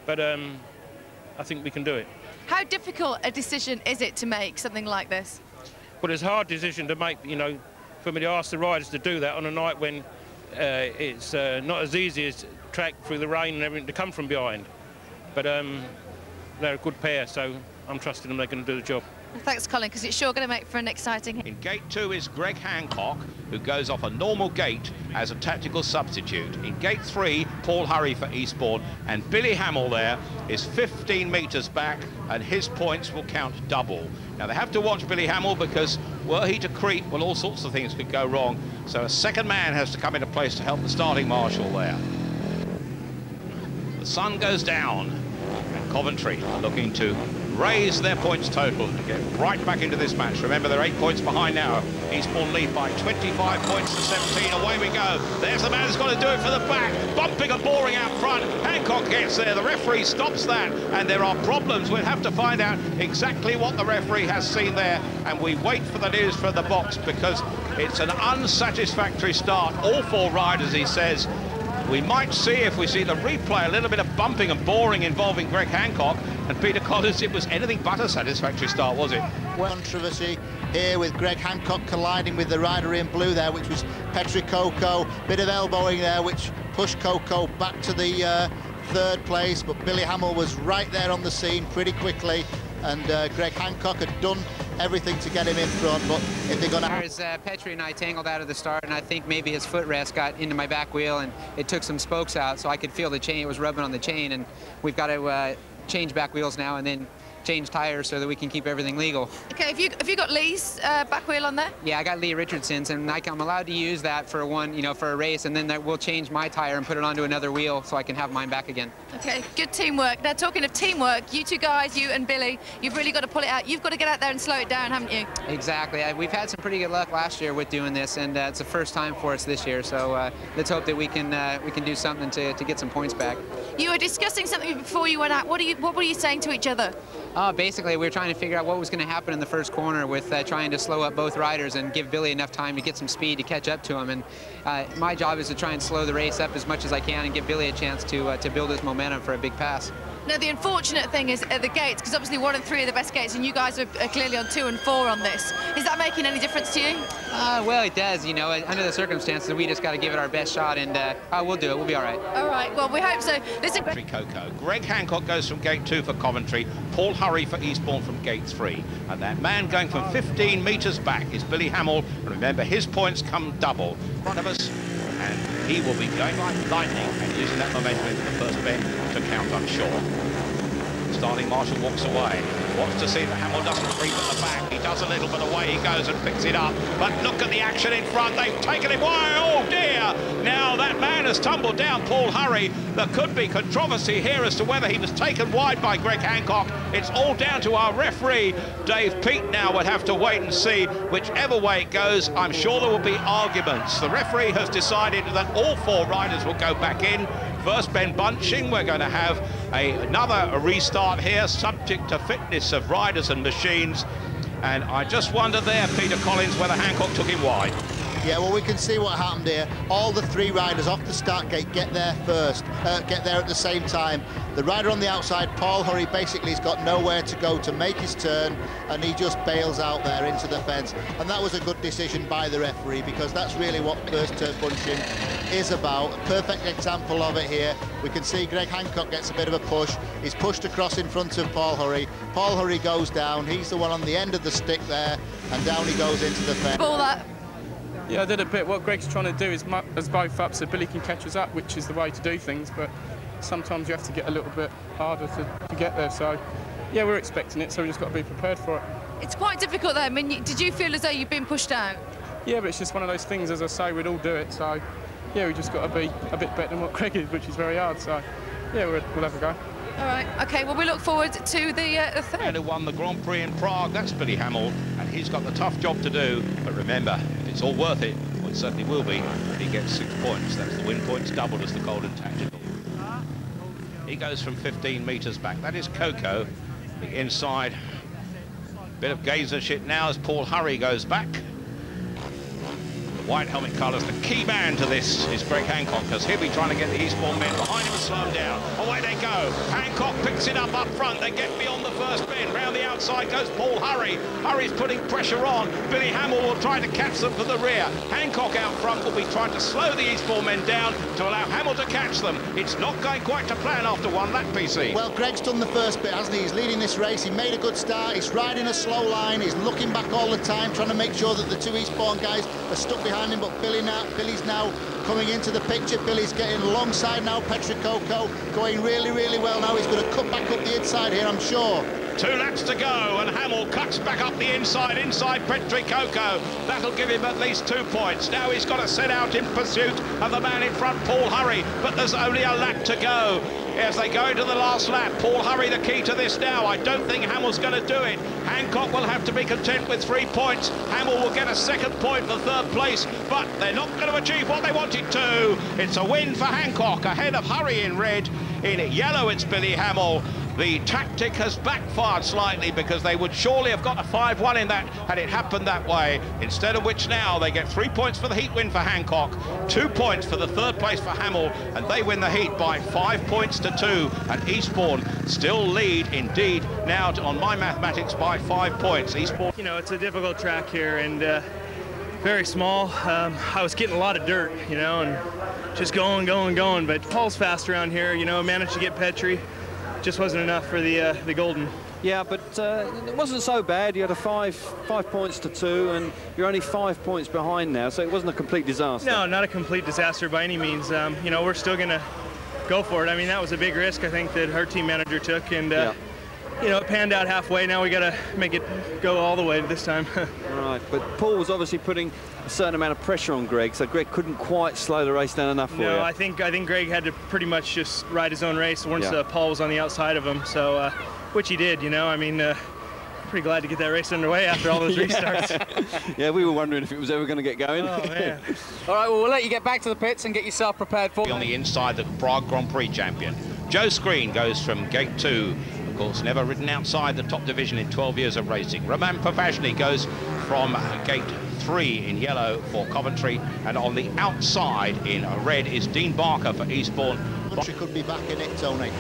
but I think we can do it. How difficult a decision is it to make something like this? Well, it's a hard decision to make, you know, for me to ask the riders to do that on a night when it's not as easy as track through the rain and everything to come from behind. But they're a good pair, so I'm trusting them they're going to do the job. Thanks, Colin, because it's sure going to make for an exciting... In gate 2 is Greg Hancock, who goes off a normal gate as a tactical substitute. In gate 3, Paul Hurry for Eastbourne, and Billy Hamill there is 15 metres back, and his points will count double. Now, they have to watch Billy Hamill, because were he to creep, well, all sorts of things could go wrong. So a second man has to come into place to help the starting marshal there. The sun goes down, and Coventry are looking to raise their points total and get right back into this match. Remember, they're 8 points behind now. Eastbourne lead by 25 points to 17. Away we go. There's the man who's got to do it for the back. Bumping and boring out front. Hancock gets there. The referee stops that, and there are problems. We'll have to find out exactly what the referee has seen there, and we wait for the news from the box, because it's an unsatisfactory start. All 4 riders, he says. We might see, if we see the replay, a little bit of bumping and boring involving Greg Hancock and Peter Collins. It was anything but a satisfactory start, was it? Controversy here with Greg Hancock colliding with the rider in blue there, which was Petri KOKKO. Bit of elbowing there, which pushed KOKKO back to the third place, but Billy Hamill was right there on the scene pretty quickly, and Greg Hancock had done everything to get him in front, but if they're going to... Petri and I tangled out of the start, and I think maybe his footrest got into my back wheel, and it took some spokes out, so I could feel the chain. It was rubbing on the chain, and we've got to change back wheels now and then change tires so that we can keep everything legal. Okay, have you got Lee's back wheel on there? Yeah, I got Lee Richardson's, and I'm allowed to use that for for a race, and then we'll change my tire and put it onto another wheel so I can have mine back again. Okay, good teamwork. Now, talking of teamwork, you two guys, you and Billy, you've really got to pull it out. You've got to get out there and slow it down, haven't you? Exactly. We've had some pretty good luck last year with doing this, and it's the first time for us this year. So let's hope that we can do something to get some points back. You were discussing something before you went out. What were you saying to each other? Basically, we were trying to figure out what was going to happen in the first corner with trying to slow up both riders and give Billy enough time to get some speed to catch up to him. And my job is to try and slow the race up as much as I can and give Billy a chance to build his momentum for a big pass. Now, the unfortunate thing is at the gates, because obviously 1 and 3 are the best gates, and you guys are clearly on 2 and 4 on this. Is that making any difference to you? Well, it does. You know, under the circumstances, we just got to give it our best shot, and we'll do it. We'll be all right. All right. Well, we hope so. Listen, Petri KOKKO. Greg Hancock goes from gate 2 for Coventry. Paul Hurry for Eastbourne from gate 3. And that man going from 15 metres back is Billy Hamill. And remember, his points come double in front of us, and he will be going like lightning and using that momentum into the first bend to count, I'm sure. Starting marshal walks away, wants to see that Hamill doesn't creep at the back. He does a little, but away he goes and picks it up. But look at the action in front. They've taken him wide. Oh dear! Now that man has tumbled down, Paul Hurry. There could be controversy here as to whether he was taken wide by Greg Hancock. It's all down to our referee, Dave Peat. Now would have to wait and see. Whichever way it goes, I'm sure there will be arguments. The referee has decided that all 4 riders will go back in. First bend bunching. We're going to have another restart here, subject to fitness of riders and machines. And I just wonder there, Peter Collins, whether Hancock took him wide. Yeah, well, we can see what happened here. All the three riders off the start gate get there first, get there at the same time. The rider on the outside, Paul Hurry, basically has got nowhere to go to make his turn, and he just bails out there into the fence. And that was a good decision by the referee, because that's really what first turn bunching is about. A perfect example of it here. We can see Greg Hancock gets a bit of a push. He's pushed across in front of Paul Hurry. Paul Hurry goes down. He's the one on the end of the stick there, and down he goes into the fence. Ball that. Yeah, I did a bit. What Greg's trying to do is us both up so Billy can catch us up, which is the way to do things, but sometimes you have to get a little bit harder to get there. So, yeah, we're expecting it, so we've just got to be prepared for it. It's quite difficult there. I mean, did you feel as though you've been pushed out? Yeah, but it's just one of those things, as I say, we'd all do it. So, yeah, we just got to be a bit better than what Greg is, which is very hard. So, yeah, we'll have a go. All right, OK, well, we look forward to the third. And who won the Grand Prix in Prague, that's Billy Hamill, and he's got the tough job to do. But remember, if it's all worth it, well, it certainly will be, he gets 6 points. That's the win points doubled as the Golden Tactical. He goes from 15 metres back. That is KOKKO, the inside. Bit of gazer now as Paul Hurry goes back. White helmet colours. The key man to this is Greg Hancock, because he'll be trying to get the Eastbourne men behind him and slow him down. Away they go. Hancock picks it up front. They get beyond the first bend. Round the outside goes Paul Hurry. Hurry's putting pressure on. Billy Hamill will try to catch them from the rear. Hancock out front will be trying to slow the Eastbourne men down to allow Hamill to catch them. It's not going quite to plan after one lap, PC. Well, Greg's done the first bit, hasn't he? He's leading this race. He made a good start. He's riding a slow line. He's looking back all the time, trying to make sure that the two Eastbourne guys are stuck behind him, but Billy's now coming into the picture. Billy's getting alongside now. Petri KOKKO going really, really well now. He's going to cut back up the inside here, I'm sure. 2 laps to go, and Hamill cuts back up the inside Petri KOKKO. That'll give him at least 2 points. Now he's got to set out in pursuit of the man in front, Paul Hurry, but there's only a lap to go. As they go into the last lap, Paul Hurry the key to this now. I don't think Hamill's going to do it. Hancock will have to be content with 3 points. Hamill will get a 2nd point for 3rd place, but they're not going to achieve what they wanted to. It's a win for Hancock, ahead of Hurry in red. In yellow, it's Billy Hamill. The tactic has backfired slightly, because they would surely have got a 5-1 in that had it happened that way. Instead of which now they get 3 points for the heat win for Hancock, 2 points for the 3rd place for Hamill, and they win the heat by 5 points to 2. And Eastbourne still lead, indeed, now on my mathematics by 5 points. Eastbourne. You know, it's a difficult track here, and very small. I was getting a lot of dirt, you know, and just going. But Paul's fast around here, you know, managed to get Petri. Just wasn't enough for the golden. Yeah, but it wasn't so bad. You had a 5 points to 2, and you're only 5 points behind now, so it wasn't a complete disaster. No, not a complete disaster by any means. You know, we're still going to go for it. I mean, that was a big risk, I think, that our team manager took, and you know, it panned out halfway. Now we got to make it go all the way this time. Right, but Paul was obviously putting a certain amount of pressure on Greg, so Greg couldn't quite slow the race down enough for you. No, I think Greg had to pretty much just ride his own race once Paul was on the outside of him, so which he did, you know. I mean, pretty glad to get that race underway after all those restarts. Yeah, we were wondering if it was ever going to get going. Oh, man. All right, well, we'll let you get back to the pits and get yourself prepared for on the inside, the Prague Grand Prix champion. Joe Screen goes from gate 2. Of course, never ridden outside the top division in 12 years of racing. Roman POVAZHNY goes from gate 3 in yellow for Coventry, and on the outside in red is Dean Barker for Eastbourne. Coventry could be back in it, Tony.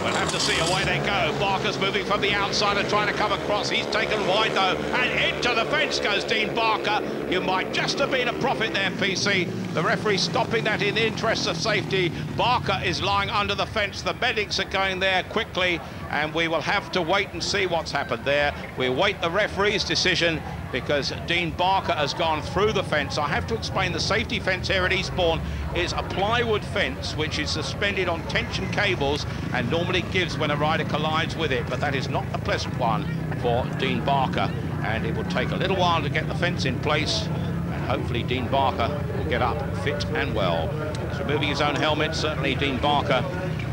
We'll have to see. Away they go. Barker's moving from the outside and trying to come across. He's taken wide though, and into the fence goes Dean Barker. You might just have been a profit there, PC. The referee stopping that in the interests of safety. Barker is lying under the fence. The medics are going there quickly, and we will have to wait and see what's happened there. We wait the referee's decision, because Dean Barker has gone through the fence. I have to explain, the safety fence here at Eastbourne is a plywood fence which is suspended on tension cables and normally gives when a rider collides with it, but that is not a pleasant one for Dean Barker, and it will take a little while to get the fence in place, and hopefully Dean Barker will get up fit and well. He's removing his own helmet, certainly Dean Barker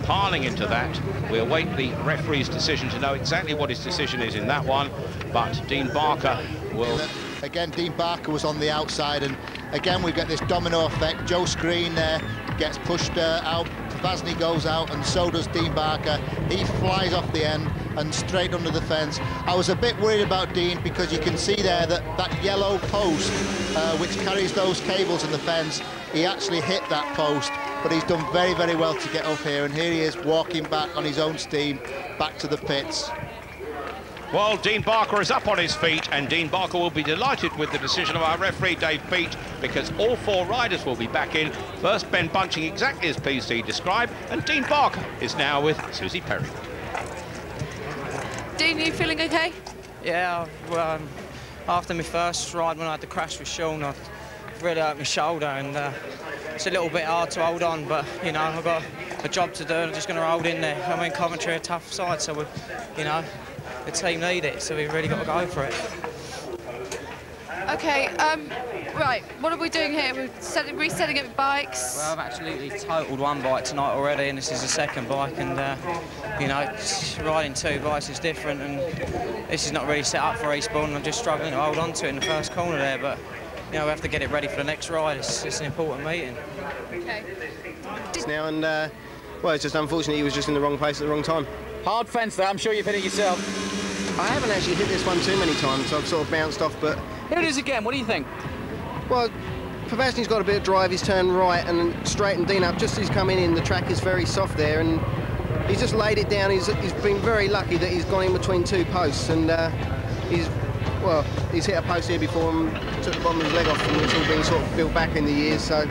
piling into that. We await the referee's decision to know exactly what his decision is in that one, but Dean Barker will... Again, Dean Barker was on the outside, and again we get this domino effect. Joe Screen there gets pushed out, POVAZHNY goes out, and so does Dean Barker. He flies off the end. and straight under the fence. I was a bit worried about Dean because you can see there that that yellow post, which carries those cables in the fence, he actually hit that post, but he's done very, very well to get up here, and here he is walking back on his own steam back to the pits. Well, Dean Barker is up on his feet, and Dean Barker will be delighted with the decision of our referee, Dave Peat, because all 4 riders will be back in. First, Ben Bunching, exactly as PC described, and Dean Barker is now with Susie Perry. Dean, are you feeling okay? Yeah, well, after my first ride when I had the crash with Sean, I really hurt my shoulder, and it's a little bit hard to hold on, but, you know, I've got a job to do, and I'm just going to hold in there. I mean, Coventry are a tough side, so, you know, the team need it, so we've really got to go for it. Okay, right, what are we doing here? We're resetting up bikes. Well, I've absolutely totaled one bike tonight already, and this is the second bike, and, you know, riding 2 bikes is different, and this is not really set up for Eastbourne. I'm just struggling to hold on to it in the first corner there, but, you know, we have to get it ready for the next ride. It's an important meeting. Okay. Now, and, well, it's just unfortunate he was just in the wrong place at the wrong time. Hard fence there, I'm sure you've hit it yourself. I haven't actually hit this one too many times, so I've sort of bounced off, but... Here it is again, what do you think? Well, POVAZHNY's got a bit of drive, he's turned right and straightened Dean up. Just as he's come in, the track is very soft there, and he's just laid it down. He's been very lucky that he's gone in between 2 posts, and he's hit a post here before and took the bottom of his leg off, and it's all been sort of built back in the years, so...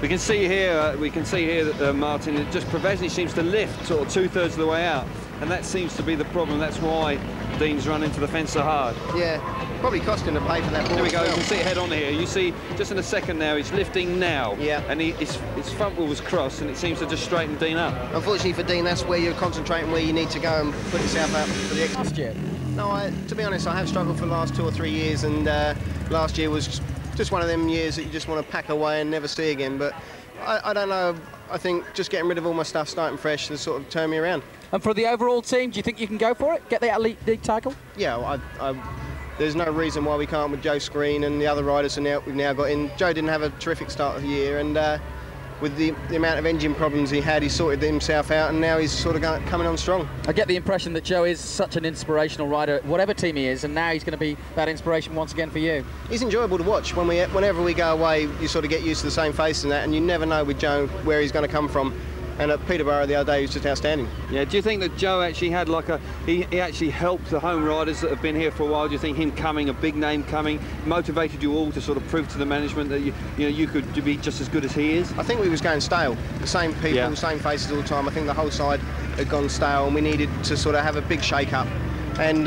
We can see here that Martin, just POVAZHNY seems to lift sort of 2/3 of the way out, and that seems to be the problem. That's why Dean's run into the fence so hard. Yeah, probably cost him to pay for that ball. There we go, well. you can see it head on here. You see, just in a second now, he's lifting now. Yeah. And his front wheel was crossed, and it seems to just straighten Dean up. Unfortunately for Dean, that's where you're concentrating, where you need to go and put yourself out for the Last year? No, to be honest, I have struggled for the last 2 or 3 years, and last year was just one of them years that you just want to pack away and never see again. But I don't know, I think just getting rid of all my stuff, starting fresh, has sort of turned me around. And for the overall team, do you think you can go for it? Get the elite league title? Yeah, there's no reason why we can't with Joe Screen and the other riders we've now got in. Joe didn't have a terrific start of the year, and with the amount of engine problems he had, he sorted himself out, and now he's sort of coming on strong. I get the impression that Joe is such an inspirational rider, whatever team he is, and now he's going to be that inspiration once again for you. He's enjoyable to watch. Whenever we go away, you sort of get used to the same face and that, and you never know with Joe where he's going to come from. And at Peterborough the other day, he was just outstanding. Yeah, do you think that Joe actually had like he actually helped the home riders that have been here for a while? Do you think him coming, a big name coming, motivated you all to sort of prove to the management that you could be just as good as he is? I think we was going stale. The same people, the same faces all the time. I think the whole side had gone stale, and we needed to sort of have a big shake-up. And,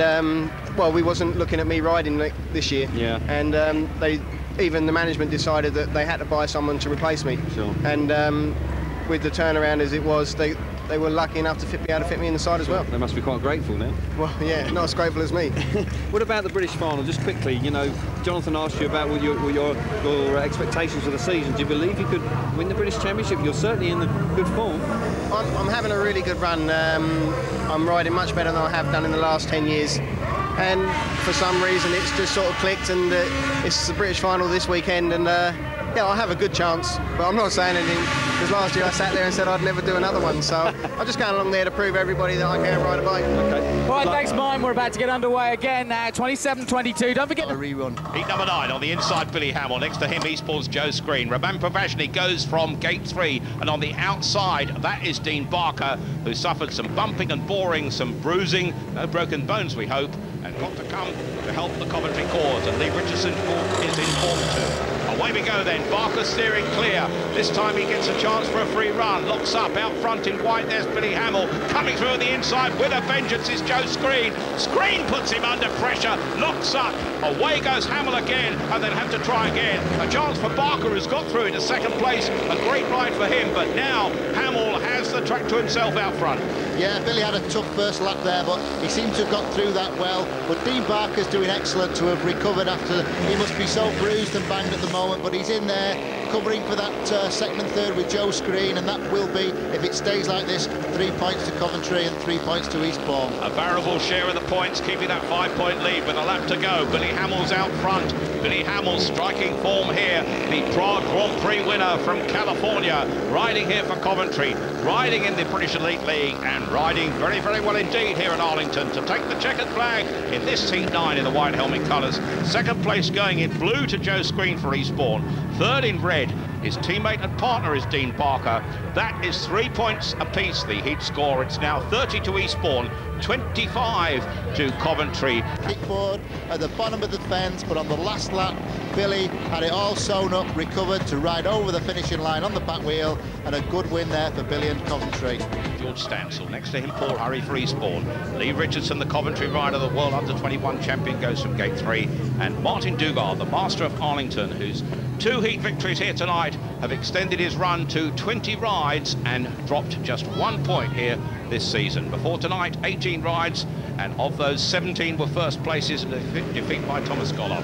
well, we wasn't looking at me riding this year. Yeah. And even the management decided that they had to buy someone to replace me. Sure. And with the turnaround as it was, they were lucky enough to be able to fit me in the side as well. They must be quite grateful now. Well, yeah, not as grateful as me. What about the British final? Just quickly, you know, Jonathan asked you about your expectations for the season. Do you believe you could win the British Championship? You're certainly in the good form. I'm having a really good run. I'm riding much better than I have done in the last 10 years. And for some reason, it's just sort of clicked, and it's the British final this weekend, and yeah, I have a good chance, but I'm not saying anything, because last year I sat there and said I'd never do another one, so I'm just going along there to prove everybody that I can ride a bike. Okay. All right, thanks, Martin. We're about to get underway again now, 27-22. Don't forget a rerun. Heat number 9 on the inside, Billy Hamill. Next to him, Eastbourne's Joe Screen. Raban POVAZHNY goes from gate 3, and on the outside, that is Dean Barker, who suffered some bumping and boring, some bruising, no broken bones, we hope, and got to come to help the Coventry cause, and Lee Richardson is in form too. Away we go then, Barker steering clear. This time he gets a chance for a free run. Locks up out front in white, there's Billy Hamill. Coming through on the inside with a vengeance is Joe Screen. Screen puts him under pressure, locks up. Away goes Hamill again, and then have to try again. A chance for Barker, who's got through into second place. A great ride for him, but now Hamill has the track to himself out front. Yeah, Billy had a tough first lap there, but he seemed to have got through that well. But Dean Barker's doing excellent to have recovered after. He must be so bruised and banged at the moment, but he's in there covering for that second and third with Joe Screen, and that will be, if it stays like this, 3 points to Coventry and 3 points to Eastbourne. A variable share of the points, keeping that 5-point lead with a lap to go. Billy Hamill's out front. Billy HAMILL striking form here. The Prague Grand Prix winner from California, riding here for Coventry, riding in the British Elite League, and riding very, very well indeed here at Arlington to take the checkered flag in this Heat 9 in the white helmet colours. Second place going in blue to Joe Screen for Eastbourne. Third in red, his teammate and partner is Dean Barker. That is 3 points apiece, the heat score. It's now 30 to Eastbourne, 25 to Coventry. Kickboard at the bottom of the fence, but on the last lap, Billy had it all sewn up, recovered to ride over the finishing line on the back wheel, and a good win there for Billy and Coventry. George Stansel, next to him Paul Hurry for Eastbourne. Lee Richardson, the Coventry rider, the World Under-21 champion, goes from gate 3. And Martin DUGARD, the master of Arlington, whose 2 heat victories here tonight have extended his run to 20 rides and dropped just 1 point here this season. Before tonight, 18 rides, and of those 17 were first places, defeat by Thomas Gollop.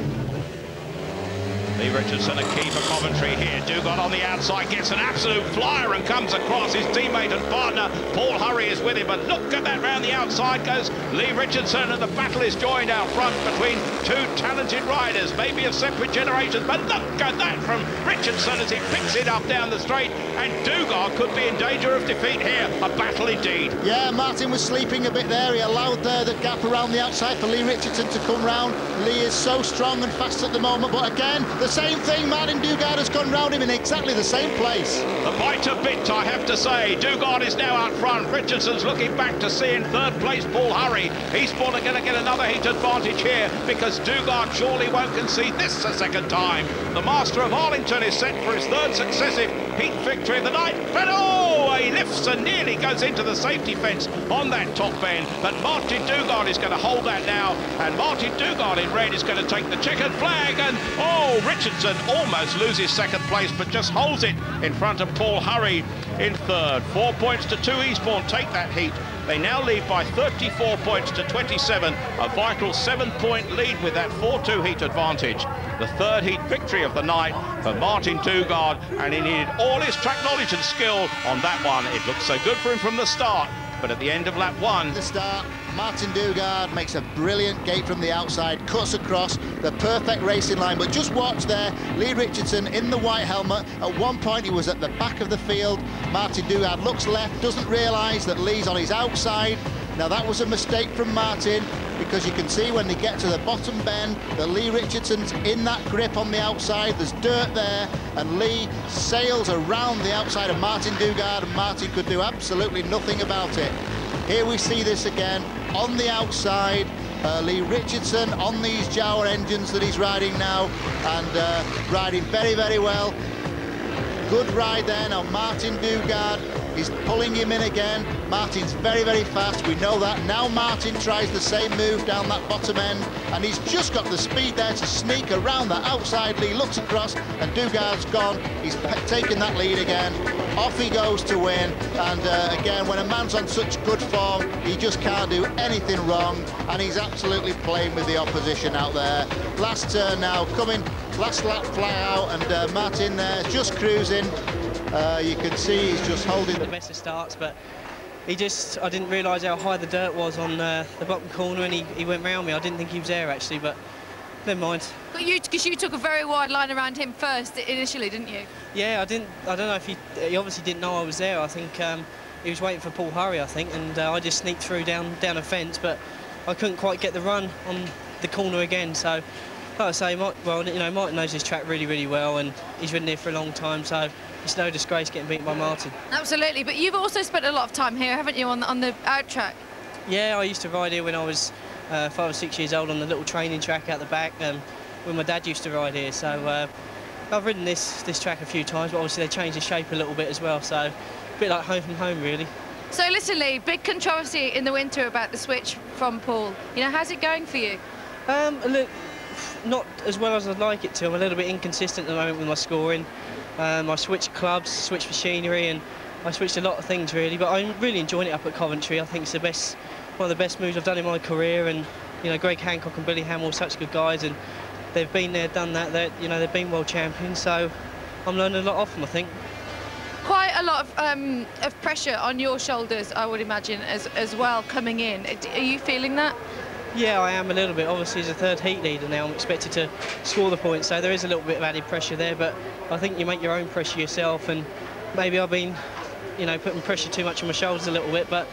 Lee Richardson, a key for Coventry here. DUGARD on the outside gets an absolute flyer and comes across. His teammate and partner Paul Hurry is with him, but look at that, round the outside goes Lee Richardson, and the battle is joined out front between 2 talented riders, maybe of separate generations, but look at that from Richardson as he picks it up down the straight, and DUGARD could be in danger of defeat here. A battle indeed. Yeah, Martin was sleeping a bit there. He allowed the gap around the outside for Lee Richardson to come round. Lee is so strong and fast at the moment, but again, the same thing. Martin DUGARD has gone round him in exactly the same place. The bite a bit, I have to say. DUGARD is now out front. Richardson's looking back to see in third place Paul Hurry. Eastbourne are going to get another heat advantage here because DUGARD surely won't concede this a second time. The master of Arlington is set for his 3rd successive heat victory of the night. But oh, he lifts and nearly goes into the safety fence on that top end. But Martin DUGARD is going to hold that now. And Martin DUGARD in red is going to take the checkered flag. And oh, Richardson almost loses second place, but just holds it in front of Paul Hurry in third. 4 points to 2. Eastbourne take that heat. They now lead by 34 points to 27, a vital 7-point lead with that 4-2 heat advantage. The 3rd heat victory of the night for Martin DUGARD, and he needed all his track knowledge and skill on that one. It looked so good for him from the start, but at the end of lap 1... At the start, Martin DUGARD makes a brilliant gate from the outside, cuts across the perfect racing line, but just watch there, Lee Richardson in the white helmet. At one point he was at the back of the field. Martin DUGARD looks left, doesn't realise that Lee's on his outside. Now that was a mistake from Martin, because you can see when they get to the bottom bend that Lee Richardson's in that grip on the outside. There's dirt there, and Lee sails around the outside of Martin DUGARD, and Martin could do absolutely nothing about it. Here we see this again on the outside. Lee Richardson on these Jawa engines that he's riding now, and riding very, very well. Good ride there. Now Martin DUGARD is pulling him in again. Martin's very, very fast, we know that. Now Martin tries the same move down that bottom end, and he's just got the speed there to sneak around that outside. Lee looks across, and DUGARD's gone. He's taken that lead again. Off he goes to win, and again, when a man's on such good form, he just can't do anything wrong, and he's absolutely playing with the opposition out there. Last turn now, coming, last lap fly out, and Martin there just cruising. You can see he's just holding the best of starts, but I didn't realise how high the dirt was on the bottom corner, and he went round me. I didn't think he was there actually, but never mind. But because you took a very wide line around him first initially, didn't you? Yeah, I don't know if he obviously didn't know I was there. I think he was waiting for Paul Hurry, I think, and I just sneaked through down a fence, but I couldn't quite get the run on the corner again. So, like I say, Martin knows his track really, really well, and he's ridden here for a long time, so it's no disgrace getting beaten by Martin. Absolutely, but you've also spent a lot of time here, haven't you, on the out track? Yeah, I used to ride here when I was 5 or 6 years old on the little training track out the back, when my dad used to ride here. So I've ridden this track a few times, but obviously they changed the shape a little bit as well, so a bit like home from home, really. So listen, Lee, big controversy in the winter about the switch from Paul. You know, how's it going for you? Not as well as I'd like it to. I'm a little bit inconsistent at the moment with my scoring. I switched clubs, switched machinery, and I switched a lot of things really, but I'm really enjoying it up at Coventry. I think it's one of the best moves I've done in my career, and you know, Greg HANCOCK and Billy HAMILL, such good guys, and they've been there, done that. They've been world champions, so I'm learning a lot off them, I think. Quite a lot of pressure on your shoulders, I would imagine, as well, coming in. Are you feeling that? Yeah, I am a little bit. Obviously, as a third heat leader now, I'm expected to score the points, so there is a little bit of added pressure there, but I think you make your own pressure yourself, and maybe I've been, you know, putting pressure too much on my shoulders a little bit, but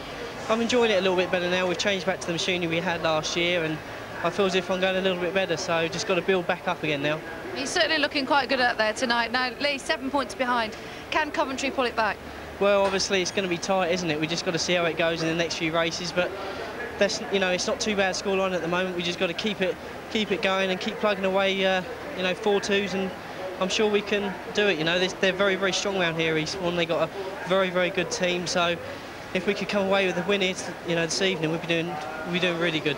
I'm enjoying it a little bit better now. We've changed back to the machinery we had last year, and I feel as if I'm going a little bit better, so just got to build back up again now. He's certainly looking quite good out there tonight. Now, Lee, 7 points behind. Can Coventry pull it back? Well, obviously, it's going to be tight, isn't it? We just got to see how it goes in the next few races, but that's, you know, it's not too bad scoreline at the moment. We just got to keep it going and keep plugging away, you know, 4-2s, and I'm sure we can do it. You know, they're very, very strong around here, Eastbourne. They got a very, very good team. So if we could come away with a win here, you know, this evening, we'd be doing really good.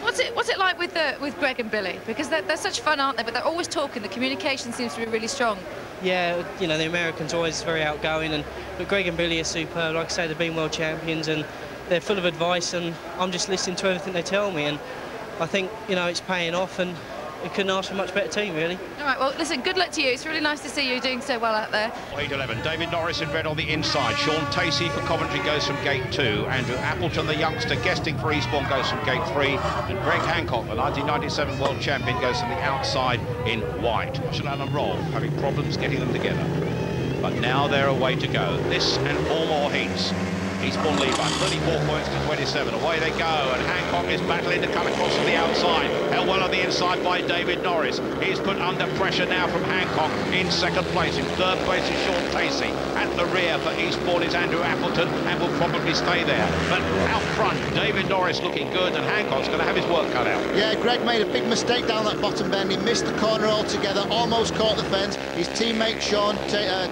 What's it like with Greg and Billy? Because they're such fun, aren't they? But they're always talking. The communication seems to be really strong. Yeah, you know, the Americans always very outgoing, but Greg and Billy are superb. Like I say, they've been world champions, and they're full of advice, and I'm just listening to everything they tell me, and I think, you know, it's paying off, and we couldn't ask for a much better team, really. All right, well, listen, good luck to you. It's really nice to see you doing so well out there. 8-11, David Norris in red on the inside. Sean Tacey for Coventry goes from gate 2. Andrew Appleton, the youngster, guesting for Eastbourne, goes from gate 3. And Greg Hancock, the 1997 world champion, goes from the outside in white. Chelan and Roll having problems getting them together. But now they're away to go. This and 4 more heats. Eastbourne lead by 34 points to 27. Away they go, and Hancock is battling to come across from the outside. Held well on the inside by David Norris. He's put under pressure now from Hancock in second place. In third place is Sean Tacey. At the rear for Eastbourne is Andrew Appleton, and will probably stay there. But out front, David Norris looking good, and Hancock's going to have his work cut out. Yeah, Greg made a big mistake down that bottom bend. He missed the corner altogether, almost caught the fence. His teammate Sean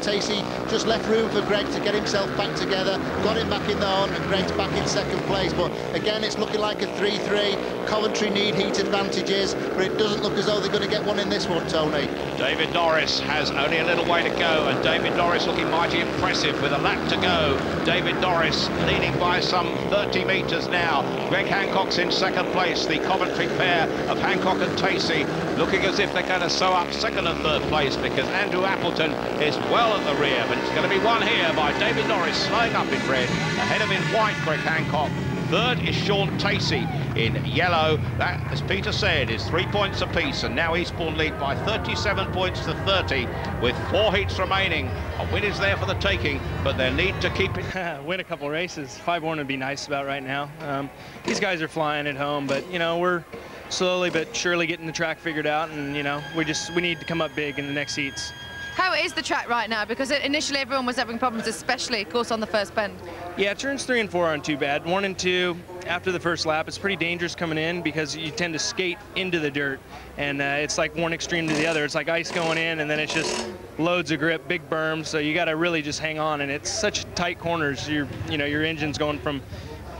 Tacey just left room for Greg to get himself back together, got him back in the hunt, and Greg's back in second place. But again, it's looking like a 3-3. Coventry need heat advantages, but it doesn't look as though they're going to get one in this one, Tony. David Norris has only a little way to go, and David Norris looking mighty impressive with a lap to go. David Norris leading by some 30 metres now. Greg Hancock's in second place. The Coventry pair of Hancock and Tacey looking as if they're going to sew up second and third place, because Andrew Appleton is well at the rear, but it's going to be won here by David Norris, slowing up in red. Ahead of in white, Greg Hancock. Third is Sean Tacey in yellow. That, as Peter said, is 3 points apiece, and now Eastbourne lead by 37 points to 30 with 4 heats remaining. A win is there for the taking, but they need to keep it. Win a couple races. 5-1 would be nice about right now. These guys are flying at home, but you know, we're slowly but surely getting the track figured out, and you know, we need to come up big in the next heats. How is the track right now? Because initially everyone was having problems, especially, of course, on the first bend. Yeah, turns 3 and 4 aren't too bad. 1 and 2, after the first lap, it's pretty dangerous coming in because you tend to skate into the dirt, and it's like one extreme to the other. It's like ice going in, and then it's just loads of grip, big berms, so you got to really just hang on, and it's such tight corners. You know, your engine's going from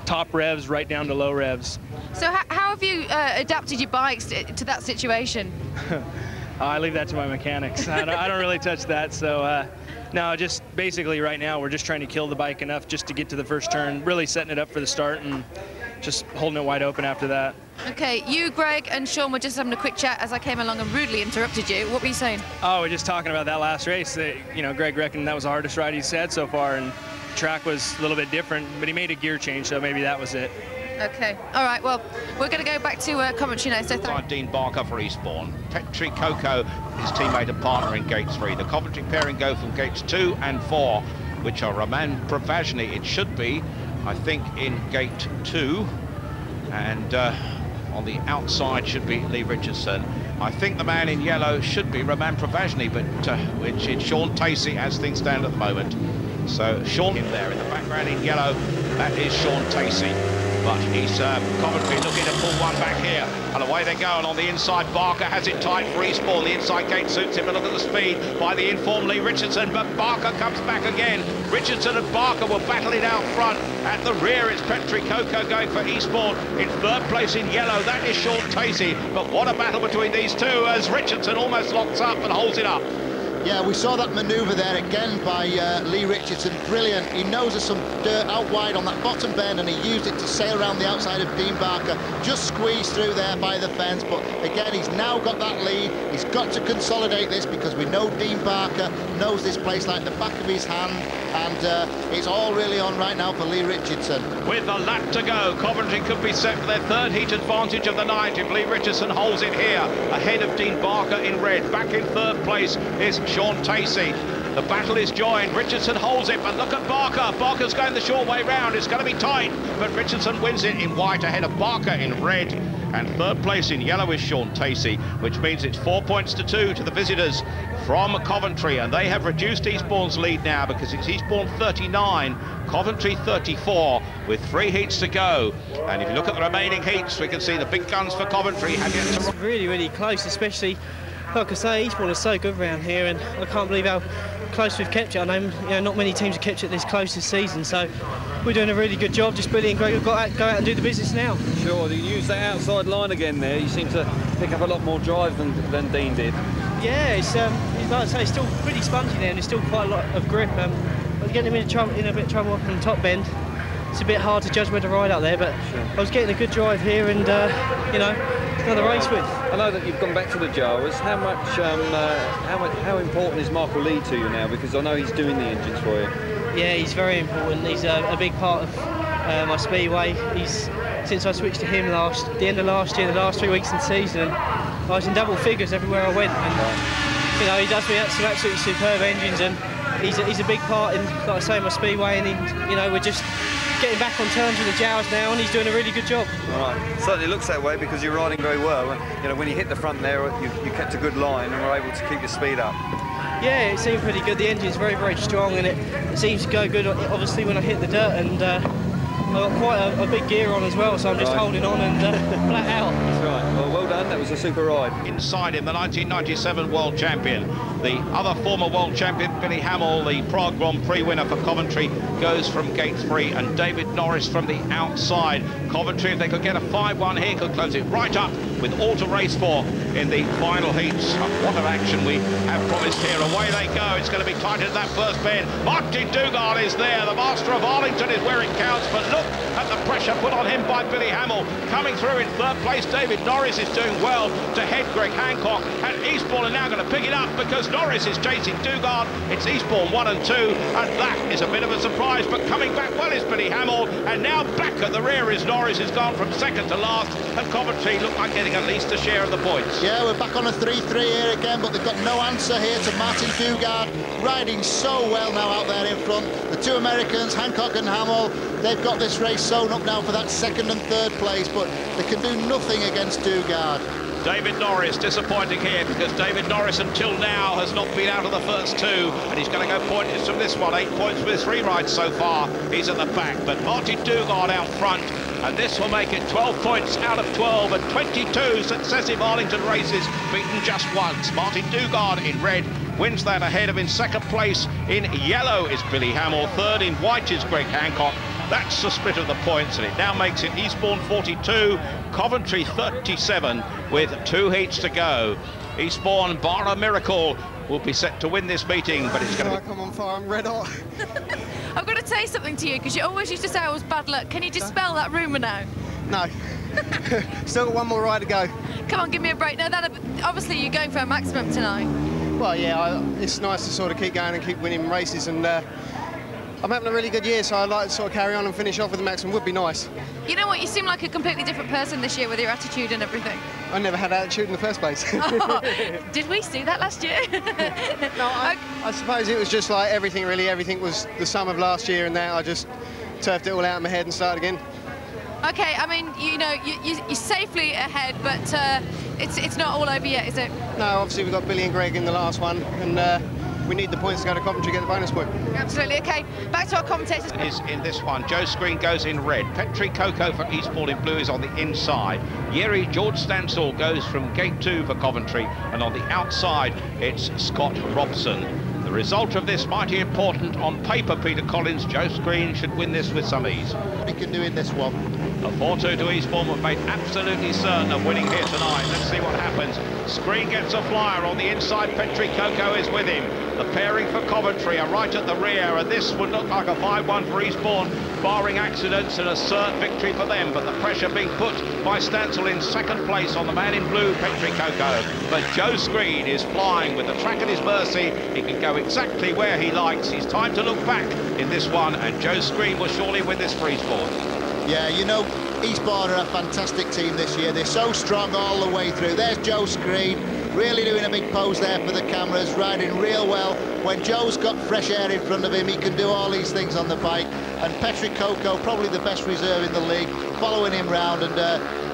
top revs right down to low revs. So how have you adapted your bikes to that situation? I leave that to my mechanics. I don't really touch that. So no, just basically right now we're just trying to kill the bike enough just to get to the first turn, really setting it up for the start and just holding it wide open after that. Okay, you, Greg, and Sean were just having a quick chat as I came along and rudely interrupted you. What were you saying? Oh, we're just talking about that last race. You know, Greg reckoned that was the hardest ride he's had so far, and the track was a little bit different, but he made a gear change, so maybe that was it. Okay, all right, well, we're going to go back to Coventry now. So Dean Barker for Eastbourne. Petri KOKKO, his teammate and partner in gate 3. The Coventry pairing go from gates 2 and 4, which are Roman POVAZHNY. It should be, I think, in gate 2. And on the outside should be Lee Richardson. I think the man in yellow should be Roman POVAZHNY, but which is Sean Tacey as things stand at the moment. So Sean in there in the background in yellow, that is Sean Tacey. But he's Coventry looking to pull one back here, and away they go. And on the inside, Barker has it tight for Eastbourne. The inside gate suits him, but look at the speed by the informed Lee Richardson. But Barker comes back again. Richardson and Barker will battle it out front. At the rear, it's Petri KOKKO going for Eastbourne. In third place in yellow, that is Sean Tacey. But what a battle between these two as Richardson almost locks up and holds it up. Yeah, we saw that manoeuvre there again by Lee Richardson. Brilliant. He knows there's some dirt out wide on that bottom bend, and he used it to sail around the outside of Dean Barker. Just squeezed through there by the fence, but again, he's now got that lead. He's got to consolidate this because we know Dean Barker knows this place like the back of his hand. and it's all really on right now for Lee Richardson. With a lap to go, Coventry could be set for their third heat advantage of the night if Lee Richardson holds it here, ahead of Dean Barker in red. Back in third place is Sean Tacey. The battle is joined. Richardson holds it, but look at Barker. Barker's going the short way round. It's going to be tight, but Richardson wins it in white ahead of Barker in red. And third place in yellow is Sean Tacey, which means it's 4 points to 2 to the visitors from Coventry. And they have reduced Eastbourne's lead now because it's Eastbourne 39, Coventry 34, with 3 heats to go. And if you look at the remaining heats, we can see the big guns for Coventry have yet to... It's really, really close, especially, like I say, Eastbourne is so good around here, and I can't believe how close we've kept it. I know, not many teams have kept it this close this season, so we're doing a really good job. Just Billy and Greg have got to go out and do the business now. Sure, you use that outside line again there. You seem to pick up a lot more drive than Dean did. Yeah, it's like I say, it's still pretty spongy there, and there's still quite a lot of grip. But getting him in a bit of trouble up on the top bend. It's a bit hard to judge where to ride out there, but sure. I was getting a good drive here, and another race win. I know that you've gone back to the Jawas. How important is Michael Lee to you now? Because I know he's doing the engines for you. Yeah, he's very important. He's a big part of my speedway. Since I switched to him the end of last year, the last 3 weeks in the season, I was in double figures everywhere I went. And he does me some absolutely superb engines, and he's a big part in, like I say, my speedway. And we're just getting back on terms with the Jawas now, and he's doing a really good job. All right, certainly looks that way because you're riding very well. When you hit the front there, you kept a good line and were able to keep your speed up. Yeah, it seemed pretty good. The engine's very, very strong, and it seems to go good, obviously, when I hit the dirt. And I've got quite a big gear on as well, so I'm just holding on and flat out. That's right. Well done. That was a super ride. Inside him, the 1997 world champion, the other former world champion, Billy Hamill, the Prague Grand Prix winner for Coventry, goes from gate 3, and David Norris from the outside. Coventry, if they could get a 5-1 here, could close it right up with all to race for in the final heats. What an action we have promised here. Away they go. It's going to be tight at that first bend. Martin DUGARD is there. The master of Arlington is where it counts, but look at the pressure put on him by Billy Hamill. Coming through in third place, David Norris is doing well to head Greg Hancock, and Eastbourne are now going to pick it up because Norris is chasing DUGARD. It's Eastbourne 1 and 2, and that is a bit of a surprise, but coming back well is Billy Hamill, and now back at the rear is Norris, who's gone from second to last, and Coventry look like getting at least a share of the points. Yeah, we're back on a 3-3 here again, but they've got no answer here to Martin DUGARD, riding so well now out there in front. The two Americans, Hancock and Hamill, they've got this race sewn up now for that second and third place, but they can do nothing against DUGARD. David Norris disappointing here because David Norris until now has not been out of the first 2, and he's going to go points from this one. 8 points with 3 rides so far. He's at the back, but Martin DUGARD out front, and this will make it 12 points out of 12 and 22 successive Arlington races beaten just once. Martin DUGARD in red wins that ahead of, in second place in yellow is Billy Hamill, third in white is Greg Hancock. That's the split of the points, and it now makes it Eastbourne 42, Coventry 37 with 2 heats to go. Eastbourne, bar a miracle, will be set to win this meeting, but it's going to be... Come on, fire, I'm red hot. I've got to say something to you, because you always used to say I was bad luck. Can you dispel that rumour now? No. Still got one more ride to go. Come on, give me a break. No, obviously you're going for a maximum tonight. Well, yeah, it's nice to sort of keep going and keep winning races, and I'm having a really good year, so I'd like to sort of carry on and finish off with the maximum. Would be nice. You know what, you seem like a completely different person this year with your attitude and everything. I never had attitude in the first place. Oh, did we see that last year? No, I suppose it was just like everything, really. Everything was the sum of last year, and that I just turfed it all out in my head and started again. Okay, I mean, you're safely ahead, but it's not all over yet, is it? No, obviously we've got Billy and Greg in the last one, and we need the points to go to Coventry to get the bonus point. Absolutely. Okay, back to our commentators. Is in this one. Joe Screen goes in red. Petri KOKKO for Eastbourne in blue is on the inside. Yeri George Stansell goes from gate 2 for Coventry, and on the outside it's Scott Robson. The result of this mighty important on paper, Peter Collins. Joe Screen should win this with some ease. He can do in this one. A 4-2 to Eastbourne were made absolutely certain of winning here tonight. Let's see what happens. Screen gets a flyer on the inside. Petri KOKKO is with him. The pairing for Coventry are right at the rear, and this would look like a 5-1 for Eastbourne, barring accidents, and a cert victory for them. But the pressure being put by Stansel in second place on the man in blue, Petri KOKKO. But Joe Screen is flying with the track at his mercy. He can go exactly where he likes. He's time to look back in this one, and Joe Screen will surely win this for Eastbourne. Yeah, you know, Eastbourne are a fantastic team this year. They're so strong all the way through. There's Joe Screen, really doing a big pose there for the cameras, riding real well. When Joe's got fresh air in front of him, he can do all these things on the bike. And Petri KOKKO, probably the best reserve in the league, following him round. And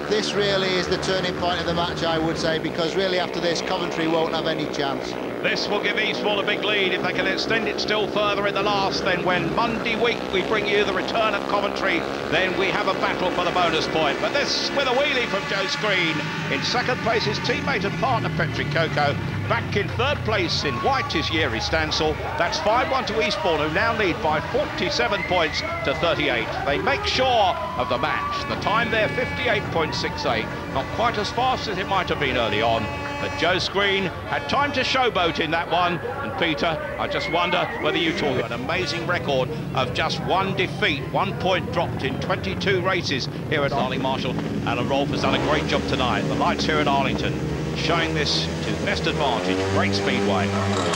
this really is the turning point of the match, I would say, because really after this, Coventry won't have any chance. This will give Eastbourne a big lead. If they can extend it still further in the last, then when Monday week we bring you the return at Coventry, then we have a battle for the bonus point. But this with a wheelie from Joe Screen. In second place, his teammate and partner Petri KOKKO. Back in third place in white is Yeri Stansel. That's 5-1 to Eastbourne, who now lead by 47 points to 38. They make sure of the match. The time there, 58.68. Not quite as fast as it might have been early on. But Joe Screen had time to showboat in that one. And Peter, I just wonder whether you talk an amazing record of just one defeat, 1 point dropped in 22 races here at Darling Marshall. Alan Rolfe has done a great job tonight. The lights here at Arlington showing this to best advantage. Great speedway.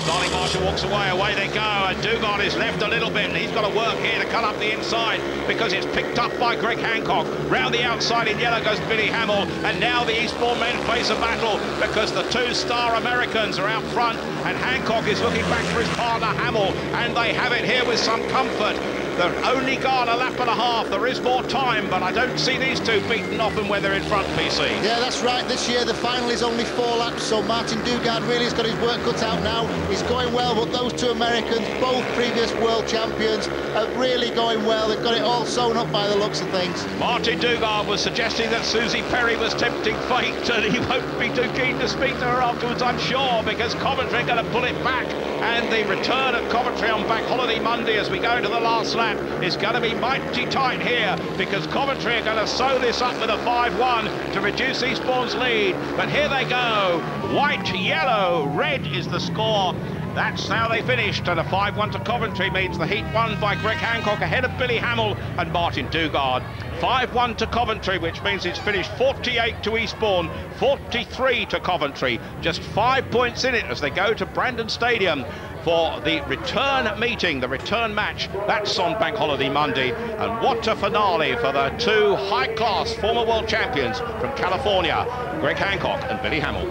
Darling Marshall walks away they go, and DUGARD is left a little bit, and he's got to work here to cut up the inside because it's picked up by Greg HANCOCK. Round the outside in yellow goes Billy HAMILL, and now the Eastbourne men face a battle because the two-star Americans are out front, and HANCOCK is looking back for his partner HAMILL, and they have it here with some comfort. They've only gone a lap and a half. There is more time, but I don't see these two beaten often when they're in front, PC. Yeah, that's right. This year the final is only 4 laps, so Martin DUGARD really has got his work cut out now. He's going well, but those two Americans, both previous world champions, are really going well. They've got it all sewn up by the looks of things. Martin DUGARD was suggesting that Susie Perry was tempting fate, and he won't be too keen to speak to her afterwards, I'm sure, because Coventry are going to pull it back. And the return at Coventry on Bank Holiday Monday as we go into the last lap is going to be mighty tight here because Coventry are going to sew this up with a 5-1 to reduce Eastbourne's lead. But here they go. White, yellow, red is the score. That's how they finished, and a 5-1 to Coventry means the heat won by Greg HANCOCK ahead of Billy HAMILL and Martin DUGARD. 5-1 to Coventry, which means it's finished 48 to Eastbourne, 43 to Coventry. Just 5 points in it as they go to Brandon Stadium for the return meeting, the return match. That's on Bank Holiday Monday. And what a finale for the two high-class former world champions from California, Greg HANCOCK and Billy HAMILL.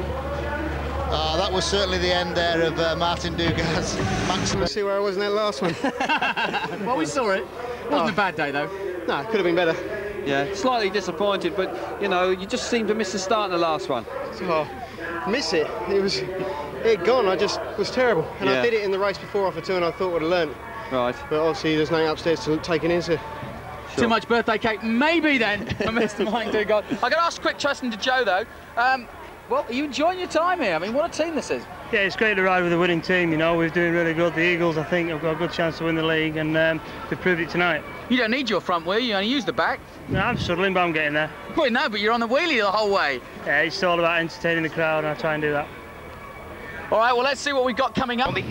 That was certainly the end there of Martin DUGARD's maximum. See where I was in that last one. Well, we saw it. Wasn't a bad day, though. No, could have been better. Yeah, slightly disappointed, but, you know, you just seemed to miss the start in the last one. Oh, miss it. It gone. I just was terrible. And I did it in the race before off a 2 and I thought I'd have learned. Right. But obviously there's nothing upstairs to take it into. Too much birthday cake, maybe then, for Mr. Martin DUGARD. I got to ask a quick question to Joe, though. Well, are you enjoying your time here? I mean, what a team this is. Yeah, it's great to ride with a winning team, you know. We're doing really good. The Eagles, I think, have got a good chance to win the league, and they've proved it tonight. You don't need your front wheel, you only use the back. No, I'm struggling, but I'm getting there. Well, no, but you're on the wheelie the whole way. Yeah, it's all about entertaining the crowd, and I try and do that. All right, well, let's see what we've got coming up. On the